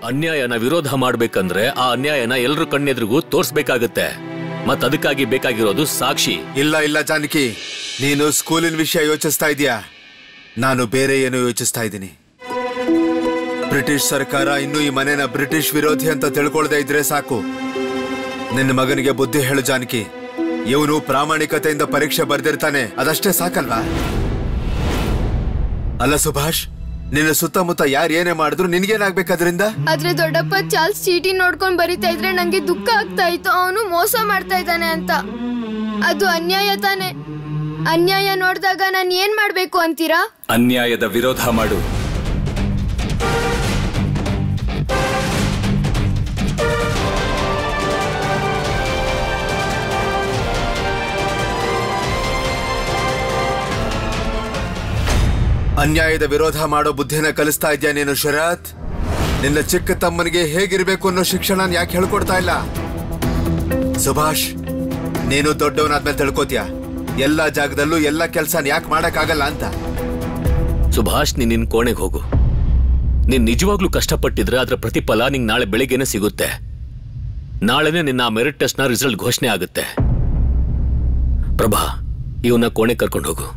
ಅನ್ಯಾಯನ ವಿರೋಧ ಮಾಡ್ಬೇಕಂದ್ರೆ ಆ ಅನ್ಯಾಯನ ಎಲ್ರ ಕಣ್ಣೆದ್ರಿಗೂ ತೋರ್ಸ್ಬೇಕಾಗತ್ತೆ. ಮತ್ ಅದಕ್ಕಾಗಿ ಬೇಕಾಗಿರೋದು ಸಾಕ್ಷಿ. ಇಲ್ಲ ಇಲ್ಲ ಜಾನಕಿ, ನೀನು ಸ್ಕೂಲಿನ ವಿಷಯ ಯೋಚಿಸ್ತಾ ಇದೀಯಾ, ನಾನು ಬೇರೆ ಏನೋ ಯೋಚಿಸ್ತಾ ಇದ್ದೀನಿ. ಬ್ರಿಟಿಷ್ ಸರ್ಕಾರ ಇನ್ನೂ ಈ ಮನೆನ ಬ್ರಿಟಿಷ್ ವಿರೋಧಿ ಅಂತ ತಿಳ್ಕೊಳ್ದೇ ಇದ್ರೆ ಸಾಕು. ನಿನ್ನ ಮಗನಿಗೆ ಬುದ್ಧಿ ಹೇಳು ಜಾನಕಿ, ಇವನು ಪ್ರಾಮಾಣಿಕತೆಯಿಂದ ಪರೀಕ್ಷೆ ಬರ್ದಿರ್ತಾನೆ, ಅದಷ್ಟೇ ಸಾಕಲ್ವಾ? ಅಲ್ಲ ಸುಭಾಷ್, ನಿನ್ನ ಸುತ್ತಮುತ್ತ ಯಾರು ಏನೇ ಮಾಡಿದ್ರು ನಿನ್ಗೇನಾಗ್ಬೇಕದ್ರಿಂದ? ಆದ್ರೆ ದೊಡ್ಡಪ್ಪ ಚಾರ್ಲ್ಸ್ ಚೀಟಿ ನೋಡ್ಕೊಂಡ್ ಬರೀತಾ ಇದ್ರೆ ನಂಗೆ ದುಃಖ ಆಗ್ತಾ ಇತ್ತು, ಅವನು ಮೋಸ ಮಾಡ್ತಾ ಇದ್ದಾನೆ ಅಂತ. ಅದು ಅನ್ಯಾಯ ತಾನೆ. ಅನ್ಯಾಯ ನೋಡಿದಾಗ ನಾನು ಏನ್ ಮಾಡ್ಬೇಕು ಅಂತೀರಾ? ಅನ್ಯಾಯದ ವಿರೋಧ ಮಾಡು. ಅನ್ಯಾಯದ ವಿರೋಧ ಮಾಡೋ ಬುದ್ಧಿನ ಕಲಿಸ್ತಾ ಇದ್ಯಾ ನೀನು ಶರತ್? ನಿನ್ನ ಚಿಕ್ಕ ತಮ್ಮನಿಗೆ ಹೇಗಿರ್ಬೇಕು ಅನ್ನೋ ಶಿಕ್ಷಣ ಯಾಕೆ ಹೇಳ್ಕೊಡ್ತಾ ಇಲ್ಲ? ಸುಭಾಷ್, ನೀನು ದೊಡ್ಡವನಾದ್ಮೇಲೆ ತಿಳ್ಕೋತೀಯ ಎಲ್ಲಾ ಜಾಗದಲ್ಲೂ ಎಲ್ಲಾ ಕೆಲ್ಸ ಯಾಕೆ ಮಾಡಕ್ಕಾಗಲ್ಲ ಅಂತ. ಸುಭಾಷ್, ನೀನ್ ನಿನ್ ಕೋಣೆಗೆ ಹೋಗು. ನೀನ್ ನಿಜವಾಗ್ಲೂ ಕಷ್ಟಪಟ್ಟಿದ್ರೆ ಅದರ ಪ್ರತಿಫಲ ನಿಂಗೆ ನಾಳೆ ಬೆಳಿಗ್ಗೆನೆ ಸಿಗುತ್ತೆ. ನಾಳೆನೆ ನಿನ್ನ ಮೆರಿಟ್ ಟೆಸ್ಟ್ ನ ರಿಸಲ್ಟ್ ಘೋಷಣೆ ಆಗುತ್ತೆ. ಪ್ರಭಾ, ಇವನ್ನ ಕೋಣೆ ಕರ್ಕೊಂಡು ಹೋಗು.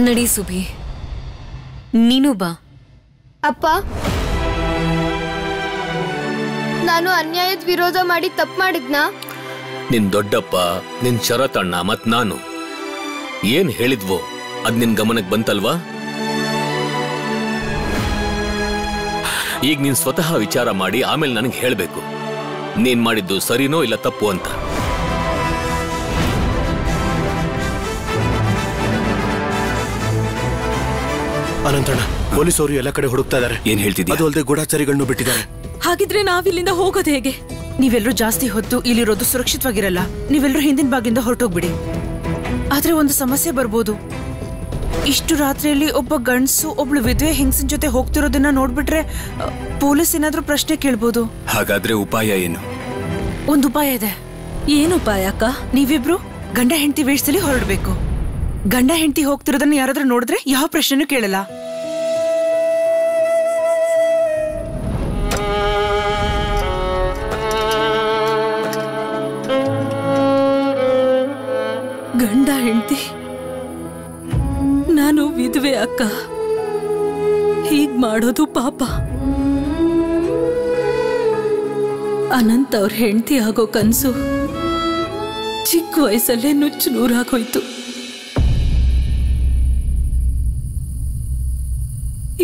ನಡಿ ಸುಭಿ, ನೀನು ಬಾ. ಅಪ್ಪ, ನಾನು ಅನ್ಯಾಯದ ವಿರೋಧ ಮಾಡಿ ತಪ್ಪು ಮಾಡಿದ್ನಾ? ನಿನ್ ದೊಡ್ಡಪ್ಪ, ನಿನ್ ಶರತಣ್ಣ ಮತ್ ನಾನು ಏನ್ ಹೇಳಿದ್ವೋ ಅದ್ ನಿನ್ ಗಮನಕ್ಕೆ ಬಂತಲ್ವಾ? ಈಗ ನೀನ್ ಸ್ವತಃ ವಿಚಾರ ಮಾಡಿ ಆಮೇಲೆ ನನಗೆ ಹೇಳ್ಬೇಕು ನೀನ್ ಮಾಡಿದ್ದು ಸರಿನೋ ಇಲ್ಲ ತಪ್ಪು ಅಂತ. ಅನಂತಣ್ಣ, ಪೊಲೀಸ್ ಅವರು ಎಲ್ಲ ಕಡೆ ಹುಡುಕ್ತಾ ಇದಾರೆ. ಏನ್ ಹೇಳ್ತಿದ್ಯಾ? ಅದು ಅಲ್ಲದೆ ಗೂಢಚಾರಿಗಳನ್ನು ಬಿಟ್ಟಿದ್ದಾರೆ. ಹಾಗಿದ್ರೆ ನಾವಿಲ್ಲಿಂದ ಹೋಗೋದು ಹೇಗೆ? ನೀವೆಲ್ಲರೂ ಜಾಸ್ತಿ ಹೊತ್ತು ಇಲ್ಲಿರೋದು ಸುರಕ್ಷಿತವಾಗಿರಲ್ಲ. ನೀವೆಲ್ಲರೂ ಹಿಂದಿನ ಬಾಗಿಂದ ಹೊರಟೋಗ್ಬಿಡಿ. ಆದ್ರೆ ಒಂದು ಸಮಸ್ಯೆ ಬರ್ಬೋದು. ಇಷ್ಟು ರಾತ್ರಿಯಲ್ಲಿ ಒಬ್ಬ ಗಂಡಸು ಒಬ್ಳು ವಿಧವೆ ಹೆಂಗಸಿನ ಜೊತೆ ಹೋಗ್ತಿರೋದನ್ನ ನೋಡ್ಬಿಟ್ರೆ ಪೊಲೀಸ್ ಏನಾದ್ರೂ ಪ್ರಶ್ನೆ ಕೇಳ್ಬೋದು. ಹಾಗಾದ್ರೆ ಉಪಾಯ ಏನು? ಒಂದು ಉಪಾಯ ಇದೆ. ಏನು ಉಪಾಯ ಅಕ್ಕ? ನೀವಿಬ್ರು ಗಂಡ ಹೆಂಡತಿ ವೇಷದಲ್ಲಿ ಹೊರಡ್ಬೇಕು. ಗಂಡ ಹೆಂಡತಿ ಹೋಗ್ತಿರೋದನ್ನ ಯಾರಾದ್ರೂ ನೋಡಿದ್ರೆ ಯಾವ ಪ್ರಶ್ನೆನೂ ಕೇಳಲ್ಲ. ಗಂಡ ಹೆಂಡತಿ, ನಾನು ವಿಧವೆ ಅಕ್ಕ. ಹೀಗ್ ಮಾಡೋದು ಪಾಪ. ಅನಂತ್ ಅವ್ರ ಹೆಂಡತಿ ಆಗೋ ಕನ್ಸು ಚಿಕ್ಕ ವಯಸ್ಸಲ್ಲೇ ನುಚ್ಚು ನೂರಾಗೋಯ್ತು.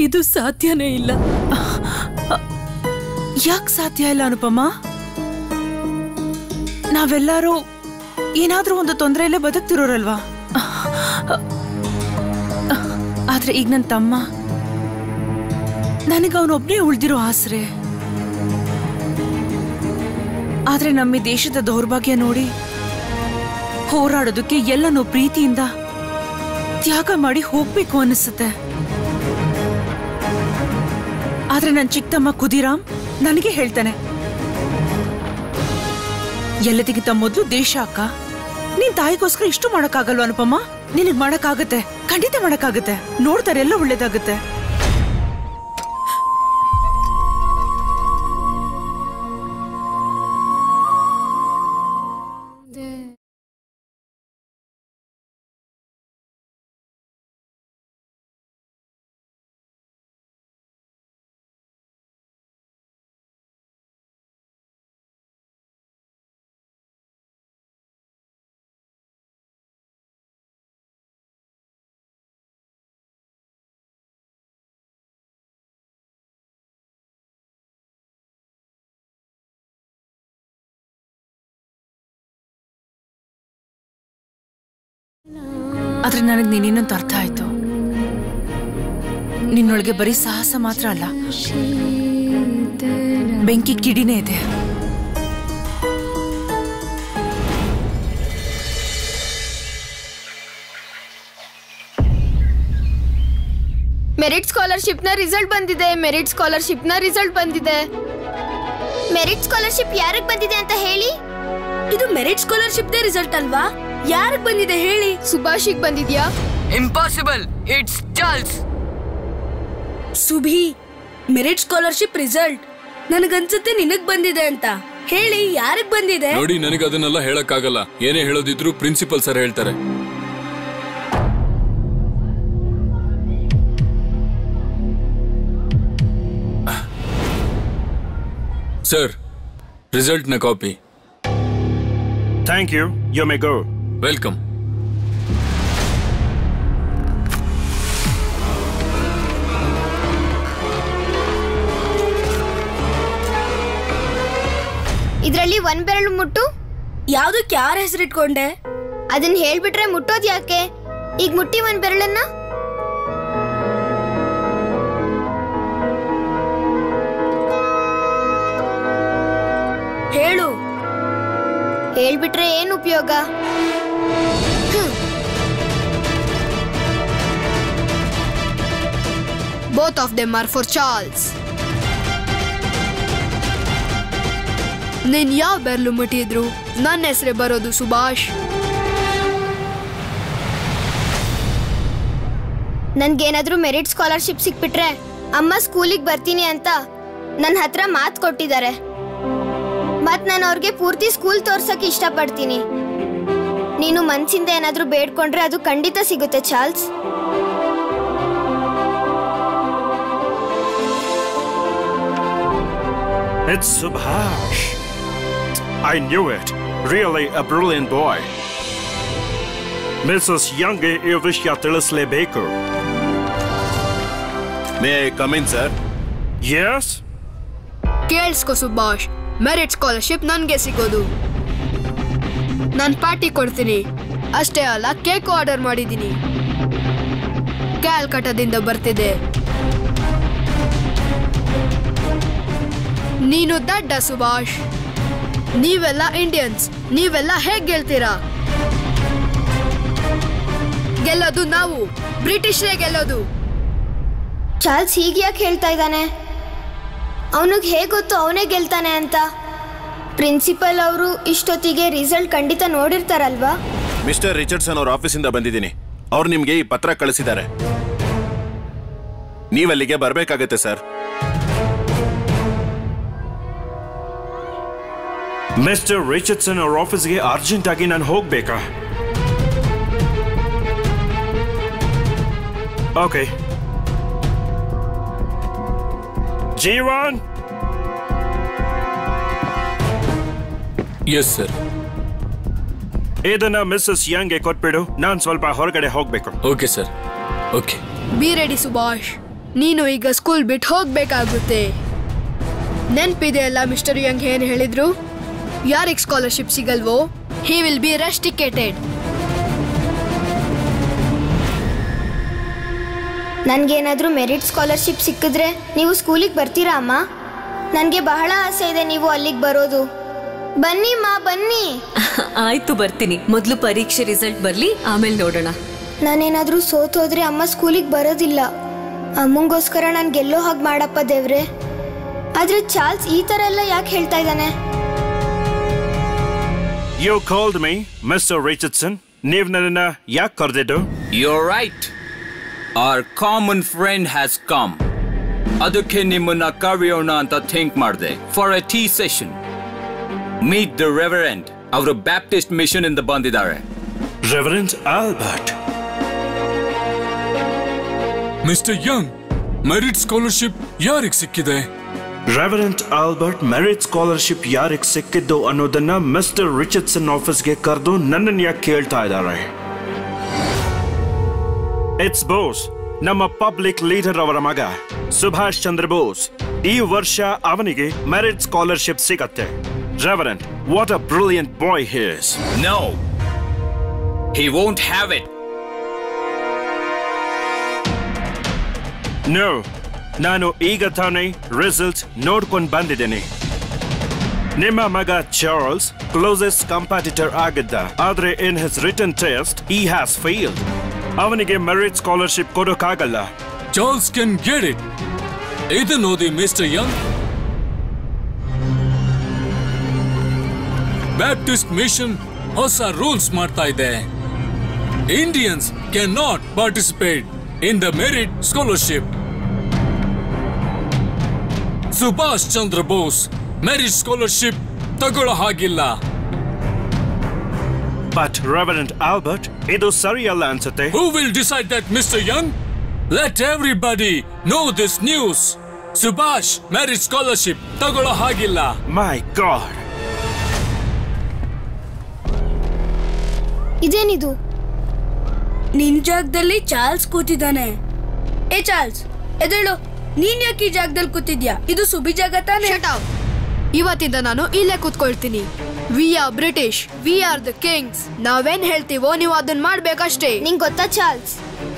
ಇದು ಸಾಧ್ಯನೇ ಇಲ್ಲ. ಯಾಕೆ ಸಾಧ್ಯ ಇಲ್ಲ ಅನುಪಮ? ನಾವೆಲ್ಲರೂ ಏನಾದ್ರೂ ಒಂದು ತೊಂದರೆಯಲ್ಲೇ ಬದುಕ್ತಿರೋರಲ್ವಾ? ಆದ್ರೆ ಈಗ ನನ್ನ ತಮ್ಮ, ನನಗೆ ಅವನೊಬ್ನೇ ಉಳ್ದಿರೋ ಆಸರೆ. ಆದ್ರೆ ನಮ್ಮ ದೇಶದ ದೌರ್ಭಾಗ್ಯ ನೋಡಿ ಹೋರಾಡೋದಕ್ಕೆ ಎಲ್ಲನೂ ಪ್ರೀತಿಯಿಂದ ತ್ಯಾಗ ಮಾಡಿ ಹೋಗ್ಬೇಕು ಅನಿಸುತ್ತೆ. ಆದ್ರೆ ನನ್ನ ಚಿಕ್ಕತಮ್ಮ ಖುದಿರಾಮ್ ನನಗೆ ಹೇಳ್ತಾನೆ, ಎಲ್ಲದಕ್ಕಿಂತ ಮೊದಲು ದೇಶ ಅಕ್ಕ. ನೀನ್ ತಾಯಿಗೋಸ್ಕರ ಇಷ್ಟು ಮಾಡಕ್ಕಾಗಲ್ವ ಅನುಪಮ್ಮ? ನಿನಗ್ ಮಾಡಕ್ಕಾಗತ್ತೆ, ಖಂಡಿತ ಮಾಡಕ್ಕಾಗತ್ತೆ. ನೋಡ್ತಾರೆ, ಎಲ್ಲ ಒಳ್ಳೇದಾಗತ್ತೆ. ಆದ್ರೆ ನನಗೆ ನೀನೇನಂತ ಅರ್ಥ ಆಯ್ತು. ನಿನ್ನೊಳಗೆ ಬರೀ ಸಾಹಸ ಮಾತ್ರ ಅಲ್ಲ, ಬೆಂಕಿ ಕಿಡಿನೇ ಇದೆ. ಮೆರಿಟ್ ಸ್ಕಾಲರ್ಶಿಪ್ ನ ರಿಸಲ್ಟ್ ಬಂದಿದೆ. ಮೆರಿಟ್ ಸ್ಕಾಲರ್ಶಿಪ್ ನ ರಿಸಲ್ಟ್ ಬಂದಿದೆ. ಮೆರಿಟ್ ಸ್ಕಾಲರ್ಶಿಪ್ ಯಾರಿಗೆ ಬಂದಿದೆ ಅಂತ ಹೇಳಿ? ಇದು ಮೆರಿಟ್ ಸ್ಕಾಲರ್ಶಿಪ್ ದೇ ರಿಸಲ್ಟ್ ಅಲ್ವಾ? ಯಾರಿಗೆ ಬಂದಿದೆ ಹೇಳಿ? ಸುಭಾಷಿಗ್ ಬಂದಿದ್ಯಾ? Impossible, it's Charles. Subhi, merit scholarship result ನನಗನ್ಸುತ್ತೆ ನಿನಗ್ ಬಂದಿದೆ ಅಂತ. ಹೇಳಿ ಯಾರಿಗ್ ಬಂದಿದೆ? ನೋಡಿ, ನನಗೆ ಅದನ್ನೆಲ್ಲ ಹೇಳಕ್ಕಾಗಲ್ಲ. ಏನೇ ಹೇಳೋದಿದ್ರು ಪ್ರಿನ್ಸಿಪಲ್ ಸರ್ ಹೇಳ್ತಾರೆ. ಸರ್, ರಿಸಲ್ಟ್ ನ copy. Thank you. You may go. Welcome. ಇದ್ರಲ್ಲಿ ಒಂದ್ ಬೆರಳು ಮುಟ್ಟು. ಯಾವ್ದಕ್ಕೆ ಯಾರ ಹೆಸರಿಟ್ಕೊಂಡೆ? ಅದನ್ನ ಹೇಳ್ಬಿಟ್ರೆ ಮುಟ್ಟೋದ್ ಯಾಕೆ? ಈಗ ಮುಟ್ಟಿ ಒಂದ್ ಬೆರಳನ್ನ. ಹೇಳು. ಹೇಳ್ಬಿಟ್ರೆ ಏನ್ ಉಪಯೋಗ? Both of them are for Charles. ನೀನ್ ಯಾವ ಬೆರಳು ಮುಟ್ಟಿದ್ರು ನನ್ನ ಹೆಸರೇ ಬರೋದು ಸುಭಾಷ್. ನನ್ಗೇನಾದ್ರೂ ಮೆರಿಟ್ ಸ್ಕಾಲರ್ಶಿಪ್ ಸಿಕ್ಬಿಟ್ರೆ ಅಮ್ಮ ಸ್ಕೂಲಿಗೆ ಬರ್ತೀನಿ ಅಂತ ನನ್ನ ಹತ್ರ ಮಾತು ಕೊಟ್ಟಿದ್ದಾರೆ. ಮತ್ ನಾನು ಅವ್ರಿಗೆ ಪೂರ್ತಿ ಸ್ಕೂಲ್ ತೋರ್ಸಕ್ ಇಷ್ಟಪಡ್ತೀನಿ. ನೀನು ಮನ್ಸಿಂದ ಏನಾದ್ರೂ ಬೇಡ್ಕೊಂಡ್ರೆ ಅದು ಖಂಡಿತ ಸಿಗುತ್ತೆ Charles. It's Subhash. I knew it. Really a brilliant boy. Mrs. Younge ಈ ವಿಷಯ ತಿಳಿಸಲೇಬೇಕು. May I come in, sir? Yes? ಕೇಳಿಸ್ಕೊ ಸುಭಾಷ್, ಮೆರಿಟ್ ಸ್ಕಾಲರ್ಶಿಪ್ ನನ್ಗೆ ಸಿಗೋದು. ನಾನು ಪಾರ್ಟಿ ಕೊಡ್ತೀನಿ. ಅಷ್ಟೇ ಅಲ್ಲ, ಕೇಕ್ ಆರ್ಡರ್ ಮಾಡಿದ್ದೀನಿ. ಕ್ಯಾಲ್ಕಟಾದಿಂದ ಬರ್ತಿದೆ. ನೀನು ದಡ್ಡ ಸುಭಾಷ್. ನೀವೆಲ್ಲ ಇಂಡಿಯನ್ಸ್. ನೀವೆಲ್ಲ ಹೇಗ್ ಗೆಲ್ತೀರಾ? ಗೆಲ್ಲೋದು ನಾವು, ಬ್ರಿಟಿಷರೇ ಗೆಲ್ಲೋದು. ಚಾರ್ಲ್ಸ್ ಹೀಗೆ ಯಾಕೆ ಹೇಳ್ತಾ ಇದ್ದಾನೆ? ಅವನಿಗೆ ಹೇಗೆ ಗೊತ್ತು ಅವನೇ ಗೆಲ್ತಾನೆ ಅಂತ? ಪ್ರಿನ್ಸಿಪಲ್ ಅವರು ಇಷ್ಟೊತ್ತಿಗೆ ರಿಸಲ್ಟ್ ಖಂಡಿತ ನೋಡಿರ್ತಾರಲ್ವಾ? ಮಿಸ್ಟರ್ ರಿಚರ್ಡ್ಸನ್ ಅವ್ರ ಆಫೀಸಿಂದ ಬಂದಿದ್ದೀನಿ. ಅವ್ರು ನಿಮ್ಗೆ ಈ ಪತ್ರ ಕಳಿಸಿದ್ದಾರೆ. ನೀವಲ್ಲಿಗೆ ಬರ್ಬೇಕಾಗತ್ತೆ ಸರ್. ಮಿಸ್ಟರ್ ರಿಚರ್ಡ್ಸನ್ ಅವ್ರ ಆಫೀಸ್ಗೆ ಅರ್ಜೆಂಟ್ ಆಗಿ ನಾನು ಹೋಗ್ಬೇಕಾ? ಓಕೆ. ಜೀವನ್. Yes sir. ಇದನ್ನ ಮಿಸ್ಸಸ್ ಯಂಗ್ಗೆ ಕೊಟ್ಬಿಡು. ನಾನು ಸ್ವಲ್ಪ ಹೊರಗಡೆ ಹೋಗ್ಬೇಕು. Okay sir. Okay. Be ready Subhash. ನೀನು ಈಗ ಸ್ಕೂಲ್ ಬಿಟ್ಟು ಹೋಗ್ಬೇಕಾಗುತ್ತೆ. ನೆನ್ಪಿದೆ ಅಲ್ಲ ಮಿಸ್ಟರ್ ಯಂಗ್ ಏನ್ ಹೇಳಿದ್ರು? ಯಾರಿಗೆ ಸ್ಕಾಲರ್ಶಿಪ್ ಸಿಗಲ್ವೋ ಹಿ ವಿಲ್ ಬಿ ರೆಸ್ಟಿಕೇಟೆಡ್. ನನ್ಗೇನಾದ್ರೂ ಮೆರಿಟ್ ಸ್ಕಾಲರ್ಶಿಪ್ ಸಿಕ್ಕಿದ್ರೆ ನೀವು ಸ್ಕೂಲಿಗೆ ಬರ್ತೀರಾ ಅಮ್ಮ? ನನಗೆ ಬಹಳ ಆಸೆ ಇದೆ ನೀವು ಅಲ್ಲಿಗೆ ಬರೋದು. ಬನ್ನಿ ಮಾ, ಬನ್ನಿ. ಆಯ್ತು, ಬರ್ತೀನಿ. ಮೊದಲು ಪರೀಕ್ಷೆ ರಿಸಲ್ಟ್ ಬರ್ಲಿ, ಆಮೇಲೆ ನೋಡೋಣ. ನಾನೇನಾದ್ರೂ ಸೋತೋದ್ರೆ ಅಮ್ಮ ಸ್ಕೂಲಿಗೆ ಬರೋದಿಲ್ಲ. ಅಮ್ಮಂಗೋಸ್ಕರ ನಾನು ಗೆಲ್ಲೋ ಹಾಗೆ ಮಾಡಪ್ಪ ದೇವ್ರೆ. ಆದ್ರೆ ಚಾರ್ಲ್ಸ್ ಈ ತರ ಎಲ್ಲ ಯಾಕೆ ಹೇಳ್ತಾ ಇದ್ದಾನೆ? You called me, Mr. Richardson. ನೀವು ನನ್ನನ್ನ ಯಾಕೆ ಕರೆದಿದ್ದು? You're right. Our common friend has come. ಅದಕ್ಕೆ ನಿಮ್ಮನ್ನ ಕರೆಯೋಣ ಅಂತ ಥಿಂಕ್ ಮಾಡಿದೆ. For a tea session. Meet the Reverend. ಅವರು ಬ್ಯಾಪ್ಟಿಸ್ಟ್ ಮಿಷನ್ ಇಂದ ಬಂದಿದ್ದಾರೆ. Reverend Albert. Mister Young, merit scholarship ಯಾರಿಗೆ ಸಿಕ್ಕಿದೆ? ರೆವರೆಂಟ್ ಆಲ್ಬರ್ಟ್ ಮೆರಿಟ್ ಸ್ಕಾಲರ್ಶಿಪ್ ಯಾರಿಗೆ ಸಿಕ್ಕಿದ್ದು ಅನ್ನೋದನ್ನ ಮಿಸ್ಟರ್ ರಿಚರ್ಡ್ಸನ್ ಆಫೀಸ್ಗೆ ಕರೆದು ನನ್ನನ್ನು ಯಾಕೆ ಕೇಳ್ತಾ ಇದ್ದಾರೆ? ಇಟ್ಸ್ ಬೋಸ್, ನಮ್ಮ ಪಬ್ಲಿಕ್ ಲೀಡರ್ ಅವರ ಮಗ ಸುಭಾಷ್ ಚಂದ್ರ ಬೋಸ್. ಈ ವರ್ಷ ಅವನಿಗೆ ಮೆರಿಟ್ ಸ್ಕಾಲರ್ಶಿಪ್ ಸಿಗತ್ತೆ. Reverend, what a brilliant boy he is. No. He won't have it. No. ನಾನು ಈಗ ತಾನೇ ರಿಸಲ್ಟ್ ನೋಡ್ಕೊಂಡು ಬಂದಿದ್ದೇನೆ. ನಿಮ್ಮ ಮಗ ಚಾರ್ಲ್ಸ್ ಕ್ಲೋಸೆಸ್ಟ್ ಕಾಂಪಿಟಿಟರ್ ಆಗಿದ್ದ. ಆದ್ರೆ in his written test he has failed. ಅವನಿಗೆ ಮೆರಿಟ್ ಸ್ಕಾಲರ್ಶಿಪ್ ಕೊಡೋಕ್ಕಾಗಲ್ಲ. Charles can get it. ಇದನ್ನು ಓದಿ ಮಿಸ್ಟರ್ ಯಂಗ್. ಬ್ಯಾಪ್ಟಿಸ್ಟ್ ಮಿಷನ್ ಹೊಸ ರೂಲ್ಸ್ ಮಾಡ್ತಾ ಇದೆ. Indians can not participate in the merit scholarship. Subhash Chandra Bose merit scholarship ತಗೊಳ್ಳೋ ಹಾಗಿಲ್ಲ. ಬಟ್ ರೆವರೆಂಡ್ ಆಲ್ಬರ್ಟ್, ಇದು ಸರಿಯಲ್ಲ ಅನ್ಸುತ್ತೆ. Who will decide that, Mr. Young? Let everybody know this news. Subhash merit scholarship ತಗೊಳ್ಳೋ ಹಾಗಿಲ್ಲ. ಮೈ ಗಾಡ್, ಇದೇನಿದು? ನಿನ್ ಜಾಗದಲ್ಲಿ ಚಾರ್ಲ್ಸ್ ಕೂತಿದ್ದಾನೆ. ಏ ಚಾರ್ಲ್ಸ್, ಎದ್ದೇಳು. ನೀನ್ ಯಾಕೆ ಈ ಜಾಗದಲ್ಲಿ ಕೂತಿದ್ಯಾ? ಇದು ಸುಬಿ ಜಾಗ ತಾನೆ? Shut up. ಇವತ್ತಿಂದ ನಾನು ಇಲ್ಲೇ ಕೂತ್ಕೊಳ್ತೀನಿ. We are British, we are the kings. ನಾವೇನ್ ಹೇಳ್ತೀವೋ ನೀವು ಅದನ್ನ ಮಾಡ್ಬೇಕಷ್ಟೇ. ನಿಂಗ್ ಗೊತ್ತಾ ಚಾರ್ಲ್ಸ್,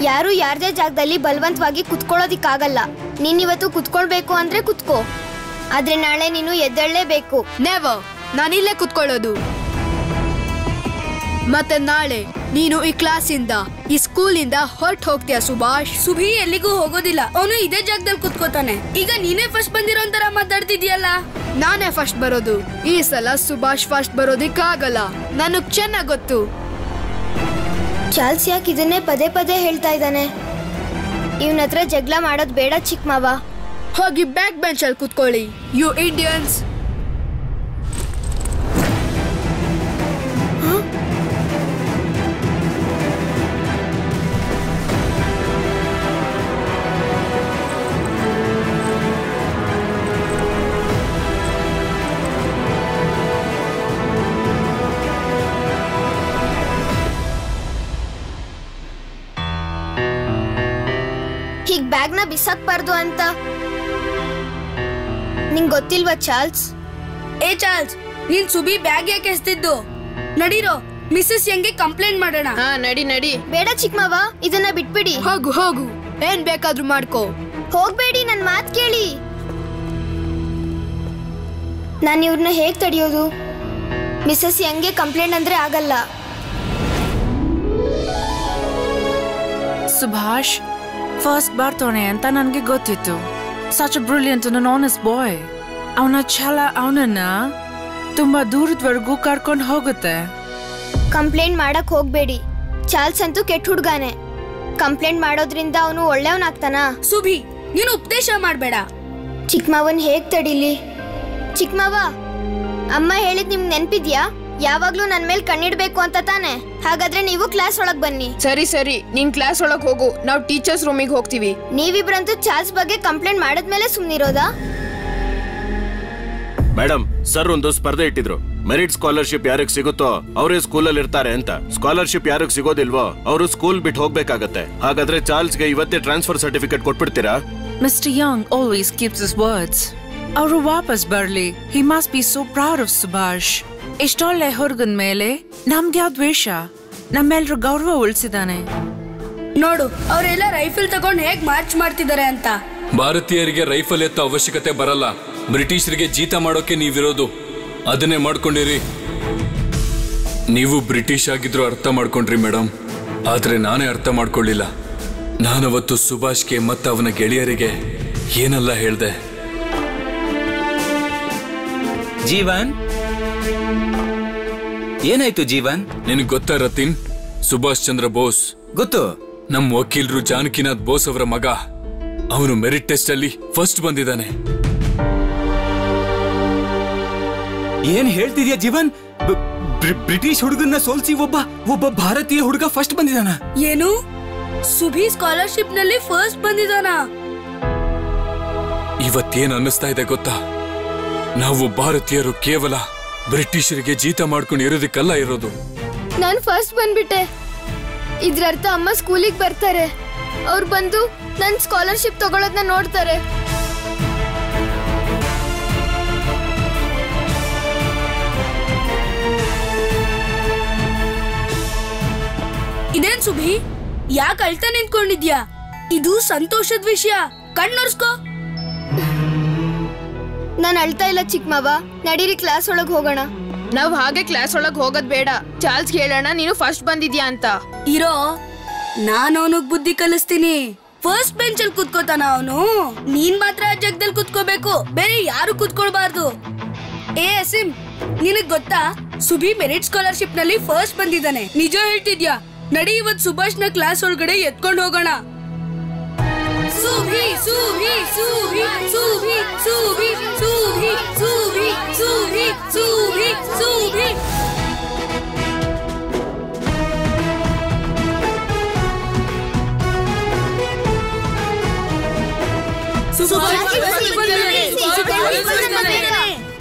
ಯಾರು ಯಾರ್ದೇ ಜಾಗದಲ್ಲಿ ಬಲವಂತವಾಗಿ ಕುತ್ಕೊಳ್ಳೋದಿಕ್ಕಾಗಲ್ಲ. ನೀನ್ ಇವತ್ತು ಕುತ್ಕೊಳ್ಬೇಕು ಅಂದ್ರೆ ಕುತ್ಕೋ, ಆದ್ರೆ ನಾಳೆ ನೀನು ಎದ್ದೇಳಲೇಬೇಕು. ನೆವರ್. ನಾನು ಇಲ್ಲೇ ಕುತ್ಕೊಳ್ಳೋದು. ಮತ್ತೆ ನಾಳೆ ನೀನು ಈ ಕ್ಲಾಸಿಂದ, ಈ ಸ್ಕೂಲಿಂದ ಹೊರಟು ಹೋಗ್ತೀಯ ಸುಭಾಷ್. ಸುಭಿ ಎಲ್ಲಿಗೂ ಹೋಗೋದಿಲ್ಲ, ಅವನು ಇದೇ ಜಾಗದಲ್ಲಿ ಕುತ್ಕೋತಾನೆ. ಈಗ ನೀನೇ ಫಸ್ಟ್ ಬಂದಿರೋ ತರ ಮಾತಾಡ್ತಿದ್ಯಲ್ಲ. ನಾನೇ ಫಸ್ಟ್ ಬರೋದು. ಈ ಸಲ ಸುಭಾಷ್ ಫಸ್ಟ್ ಬರೋದಿಕ್ಕಾಗಲ್ಲ, ನನಗ್ ಚೆನ್ನಾಗ್ ಗೊತ್ತು. ಚಾರ್ಲ್ಸ್ ಯಾಕೆ ಇದನ್ನೇ ಪದೇ ಪದೇ ಹೇಳ್ತಾ ಇದ್ದಾನೆ? ಇವನ ಹತ್ರ ಜಗಳ ಮಾಡೋದ್ ಬೇಡ ಚಿಕ್ಕ ಮಾವ. ಹೋಗಿ ಬ್ಯಾಕ್ ಬೆಂಚ್ ಅಲ್ಲಿ ಕುತ್ಕೊಳ್ಳಿ, ಯು ಇಂಡಿಯನ್ಸ್. ಹೀಗ್ ಬ್ಯಾಗ್ ನ ಬಿಸಾಕ್ಬಾರ್ದು ಅಂತ ನಿಂಗ್ ಗೊತ್ತಿಲ್ವಾ ಚಾರ್ಲ್ಸ್? ಏ ಚಾರ್ಲ್ಸ್, ನೀನ್ ಸುಬಿ ಬ್ಯಾಗ್ ಯಾಕೆ ಎಸ್ತಿದ್ದು? ನಡೀರೋ, ಮಿಸ್ಸಸ್ ಯಂಗೆ ಕಂಪ್ಲೇಂಟ್ ಮಾಡೋಣ. ನಡಿ ನಡಿ. ಬೇಡ ಚಿಕ್ಕ ಮಾವ, ಇದನ್ನ ಬಿಟ್ಬಿಡಿ. ಹೋಗು ಹೋಗು, ಏನ್ ಬೇಕಾದ್ರೂ ಮಾಡ್ಕೋ. ಹೋಗ್ಬೇಡಿ, ನನ್ ಮಾತ್ ಕೇಳಿ. ನಾನ್ ಇವ್ರನ್ನ ಹೇಗ್ ತಡೆಯೋದು? ಮಿಸ್ಸಸ್ ಯಂಗೆ ಕಂಪ್ಲೇಂಟ್ ಅಂದ್ರೆ ಆಗಲ್ಲ. ಸುಭಾಷ್ ಫಸ್ಟ್ ಬರ್ತಾನೆ ಅಂತ ನನ್ಗೆ ಗೊತ್ತಿತ್ತು. ಸಚ್ ಬ್ರಿಲಿಯಂಟ್ ಅಂಡ್ ಆನೆಸ್ಟ್ ಬಾಯ್. ಅವನ ಛಲ ಅವನನ್ನ ತುಂಬಾ ದೂರದವರೆಗೂ ಕರ್ಕೊಂಡು ಹೋಗುತ್ತೆ. ಕಂಪ್ಲೇಂಟ್ ಮಾಡಕ್ ಹೋಗ್ಬೇಡಿ. ಚಾರ್ಲ್ಸ್ ಅಂತೂ ಕೆಟ್ಟ ಹುಡ್ಗಾನೆ. ಕಂಪ್ಲೇಂಟ್ ಮಾಡೋದ್ರಿಂದ ಅವನು ಒಳ್ಳೆಯವನಾಗ್ತಾನ? ಸುಭಿ, ನೀನು ಉಪದೇಶ ಮಾಡ್ಬೇಡ. ಚಿಕ್ಕಮ್ಮವನ್ ಹೇಗ್ ತಡೀಲಿ? ಚಿಕ್ಕಮ್ಮವ, ಅಮ್ಮ ಹೇಳಿದ್ ನಿಮ್ಗೆ ನೆನ್ಪಿದ್ಯಾ? ಯಾವಾಗ್ಲೂ ನನ್ ಮೇಲೆ ಕಣ್ಣಿಡ್ಬೇಕು ಅಂತ ತಾನೆ? ಹಾಗಾದ್ರೆ ನೀವು ಕ್ಲಾಸ್ ಒಳಗ್ ಬನ್ನಿ. ಸರಿ ಸರಿ, ನೀನ್ ಕ್ಲಾಸ್ ಒಳಗ್ ಹೋಗು, ನಾವು ಟೀಚರ್ಸ್ ರೂಮಿಗೆ ಹೋಗ್ತೀವಿ. ನೀವಿಬ್ರಂತೂ ಚಾರ್ಲ್ಸ್ ಬಗ್ಗೆ ಕಂಪ್ಲೇಂಟ್ ಮಾಡದ್ಮೇಲೆ ಸುಮ್ನಿರೋದಾ? ಮೇಡಮ್, ಸರ್ ಒಂದು ಸ್ಪರ್ಧೆ ಇಟ್ಟಿದ್ರು. ಮೆರಿಟ್ ಸ್ಕಾಲರ್ಶಿಪ್ ಯಾರಿಗೆ ಸಿಗುತ್ತೋ ಅವರೇ ಸ್ಕೂಲಲ್ಲಿ ಇರ್ತಾರೆ ಅಂತ. ಸ್ಕಾಲರ್ಶಿಪ್ ಯಾರಿಗೆ ಸಿಗೋದಿಲ್ವೋ ಅವರು ಸ್ಕೂಲ್ ಬಿಟ್ಟು ಹೋಗ್ಬೇಕಾಗತ್ತೆ. ಹಾಗಾದ್ರೆ ಚಾರ್ಲ್ಸ್ಗೆ ಇವತ್ತೇ ಟ್ರಾನ್ಸ್ಫರ್ ಸರ್ಟಿಫಿಕೇಟ್ ಕೊಟ್ಬಿಡ್ತೀರಾ? Mister Young always keeps his words. ಅವರು ವಾಪಸ್ ಬರ್ಲಿ. He must be so proud of Subhash. ಇಷ್ಟೊಳ್ಳೆ ಹುಡುಗನ ಮೇಲೆ ನಮ್ಗೆ ಯಾವ ದ್ವೇಷ? ನಮ್ಮೆಲ್ರು ಗೌರವ ಉಳಿಸಿದಾನೆ. ನೋಡು, ಅವರೆಲ್ಲ ರೈಫಲ್ ತಗೊಂಡ್ ಹೇಗ್ ಮಾರ್ಚ್ ಮಾಡ್ತಿದ್ದಾರೆ ಅಂತ. ಭಾರತೀಯರಿಗೆ ರೈಫಲ್ ಎತ್ತೋ ಅವಶ್ಯಕತೆ ಬರಲ್ಲ. ಬ್ರಿಟಿಷರಿಗೆ ಜೀತ ಮಾಡೋಕೆ ನೀವಿರೋದು. ಅದನ್ನೇ ಮಾಡ್ಕೊಂಡಿರಿ. ನೀವು ಬ್ರಿಟಿಷ್ ಆಗಿದ್ರು ಅರ್ಥ ಮಾಡ್ಕೊಂಡ್ರಿ ಮೇಡಮ್, ಆದ್ರೆ ನಾನೇ ಅರ್ಥ ಮಾಡ್ಕೊಳ್ಳಿಲ್ಲ. ನಾನವತ್ತು ಸುಭಾಷ್ಗೆ ಮತ್ತು ಅವನ ಗೆಳೆಯರಿಗೆ ಏನೆಲ್ಲ ಹೇಳ್ದೆ. ಜೀವನ್, ಏನಾಯ್ತು ಜೀವನ್? ನಿನಗೆ ಗೊತ್ತಾ ರತಿನ್, ಸುಭಾಷ್ ಚಂದ್ರ ಬೋಸ್ ಗೊತ್ತು. ನಮ್ ವಕೀಲರು ಜಾನಕಿನಾಥ್ ಬೋಸ್ ಅವರ ಮಗ. ಅವನು ಮೆರಿಟ್ ಟೆಸ್ಟ್ ಅಲ್ಲಿ ಫಸ್ಟ್ ಬಂದಿದ್ದಾನೆ. ಏನ್ ಹೇಳ್ತಿದ್ಯಾ ಜೀವನ್? ಬ್ರಿಟಿಷ್ ಹುಡುಗನ್ನ ಸೋಲ್ಸಿ ಒಬ್ಬ ಭಾರತೀಯ ಹುಡುಗ ಫಸ್ಟ್ ಬಂದಿದಾನ? ಏನು, ಸುಭಿ ಸ್ಕಾಲರ್ಶಿಪ್ ನಲ್ಲಿ ಫಸ್ಟ್ ಬಂದಿದಾನ? ಇವತ್ತೇನ್ ಅನ್ನಿಸ್ತಾ ಇದೆ ಗೊತ್ತಾ? ನಾವು ಭಾರತೀಯರು ಕೇವಲ ಬ್ರಿಟಿಷರಿಗೆ ಜೀತ ಮಾಡ್ಕೊಂಡು ಇರೋದಕ್ಕಲ್ಲ ಇರೋದು. ನಾನ್ ಫಸ್ಟ್ ಬಂದ್ಬಿಟ್ಟೆ. ಇದ್ರ ಅರ್ಥ ಅಮ್ಮ ಸ್ಕೂಲಿಗೆ ಬರ್ತಾರೆ. ಅವ್ರು ಬಂದು ನನ್ ಸ್ಕಾಲರ್ಶಿಪ್ ತಗೊಳ್ಳೋದನ್ನ ನೋಡ್ತಾರೆ. ಇದೇನ್ ಸುಭಿ, ಯಾಕೆ ಅಳ್ತಾ ನಿಂತ್ಕೊಂಡಿದ್ಯಾ? ಇದು ಸಂತೋಷದ ವಿಷಯ, ಕಣ್ಣೊರ್ಸ್ಕೋ. ನಾನ್ ಅಳ್ತಾ ಇಲ್ಲ ಚಿಕ್ಕಮ್ಮವ, ನಡೀರಿ ಕ್ಲಾಸ್ ಒಳಗ್ ಹೋಗೋಣ. ನಾವ್ ಹಾಗೆ ಕ್ಲಾಸ್ ಒಳಗ್ ಹೋಗೋದ್ ಬೇಡ. ಚಾರ್ಲ್ಸ್ ಹೇಳೋಣ ನೀನು ಫಸ್ಟ್ ಬಂದಿದ್ಯಾ ಅಂತ. ಇರೋ, ನಾನು ಅವನಿಗೆ ಬುದ್ಧಿ ಕಲಿಸ್ತೀನಿ. ಫಸ್ಟ್ ಬೆಂಚ್ ಅಲ್ಲಿ ಕುತ್ಕೋತಾನ ಅವನು. ನೀನ್ ಮಾತ್ರ ಆ ಜಾಗದಲ್ಲಿ ಕುತ್ಕೋಬೇಕು, ಬೇರೆ ಯಾರು ಕುತ್ಕೊಳ್ಬಾರ್ದು. ಏ ಅಸಿಮ್, ನಿನಗ್ ಗೊತ್ತಾ ಸುಭಿ ಮೆರಿಟ್ ಸ್ಕಾಲರ್ಶಿಪ್ ನಲ್ಲಿ ಫಸ್ಟ್ ಬಂದಿದ್ದಾನೆ? ನಿಜ ಹೇಳ್ತಿದ್ಯಾ? ನಡಿ, ಇವತ್ ಸುಭಾಷ್ ನ ಕ್ಲಾಸ್ ಒಳಗಡೆ ಎತ್ಕೊಂಡು ಹೋಗೋಣ. ಸುಭಿ ಸುಭಿ ಸುಭಿ ಸುಭಿ ಸುಭಿ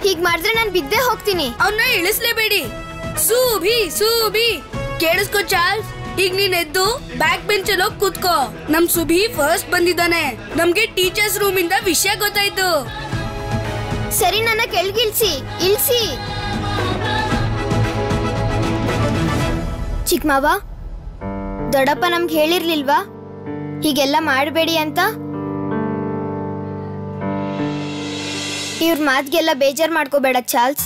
ಹೀಗ್ ಮಾಡಿದ್ರೆ ನಾನು ಬಿದ್ದೇ ಹೋಗ್ತೀನಿ. ಅವನ್ನ ಇಳಿಸ್ಲೇಬೇಡಿ. ಸೂಬಿ ಸೂಬಿ ಕೇಳಿಸ್ಕೊ ಚಾರ್ಲ್ಸ್, ಈಗ ನೀನ್ ಎದ್ದು ಬ್ಯಾಕ್ ಬೆಂಚ್ ಅಲ್ಲಿ ಹೋಗಿ ಕೂತ್ಕೋ. ನಮ್ ಸುಬಿ ಫಸ್ಟ್ ಬಂದಿದ್ದಾನೆ. ನಮ್ಗೆ ಟೀಚರ್ಸ್ ರೂಮ್ ಇಂದ ವಿಷಯ ಗೊತ್ತಾಯ್ತು. ಸರಿ, ನನ್ನ ಕೆಳಗಿಳಿಸಿ. ಇಳಿಸಿ. ಚಿಕ್ಕ ಮಾವ, ದೊಡ್ಡಪ್ಪ ನಮ್ಗೆ ಹೇಳಿರ್ಲಿಲ್ವಾ ಹೀಗೆಲ್ಲ ಮಾಡಬೇಡಿ ಅಂತ? ಇವ್ರ ಮಾತ್ಗೆಲ್ಲ ಬೇಜಾರ್ ಮಾಡ್ಕೋಬೇಡ ಚಾರ್ಲ್ಸ್.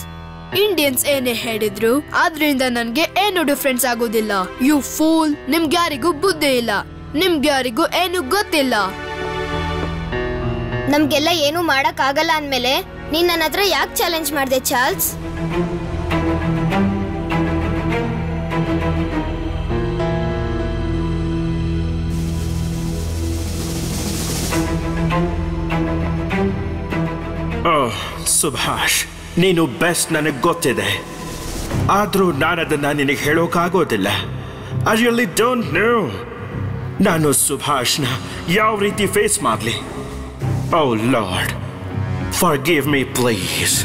ಇಂಡಿಯನ್ಸ್ ಏನೇ ಹೇಳಿದ್ರು ಆದ್ರಿಂದ ನನ್ಗೆ ಏನು ಡಿಫ್ರೆನ್ಸ್ ಆಗೋದಿಲ್ಲ. ಯು ಫೂಲ್, ನಿಮ್ಗ್ಯಾರಿಗೂ ಬುದ್ಧಿ ಇಲ್ಲ, ನಿಮ್ಗ್ಯಾರಿಗೂ ಏನು ಗೊತ್ತಿಲ್ಲ. ನಮ್ಗೆಲ್ಲ ಏನು ಮಾಡಕ್ ಆಗಲ್ಲ ಅಂದ್ಮೇಲೆ ನೀನ್ ನನ್ನ ಹತ್ರ ಯಾಕೆ ಚಾಲೆಂಜ್ ಮಾಡ್ದೆ ಚಾರ್ಲ್ಸ್? ಸುಭಾಷ್, ನೀನು ಬೆಸ್ಟ್ ನನಗೆ ಗೊತ್ತಿದೆ, ಆದ್ರೂ ನಾನದನ್ನ ನಿನಗೆ ಹೇಳೋಕ್ಕಾಗೋದಿಲ್ಲ. ಐ ರಿಯಲಿ ಡೋಂಟ್ ನೋ ನಾನು ಸುಭಾಷ್ನ ಯಾವ ರೀತಿ ಫೇಸ್ ಮಾಡಲಿ. ಓ ಲಾರ್ಡ್, ಫರ್ಗಿವ್ ಮೀ ಪ್ಲೀಸ್.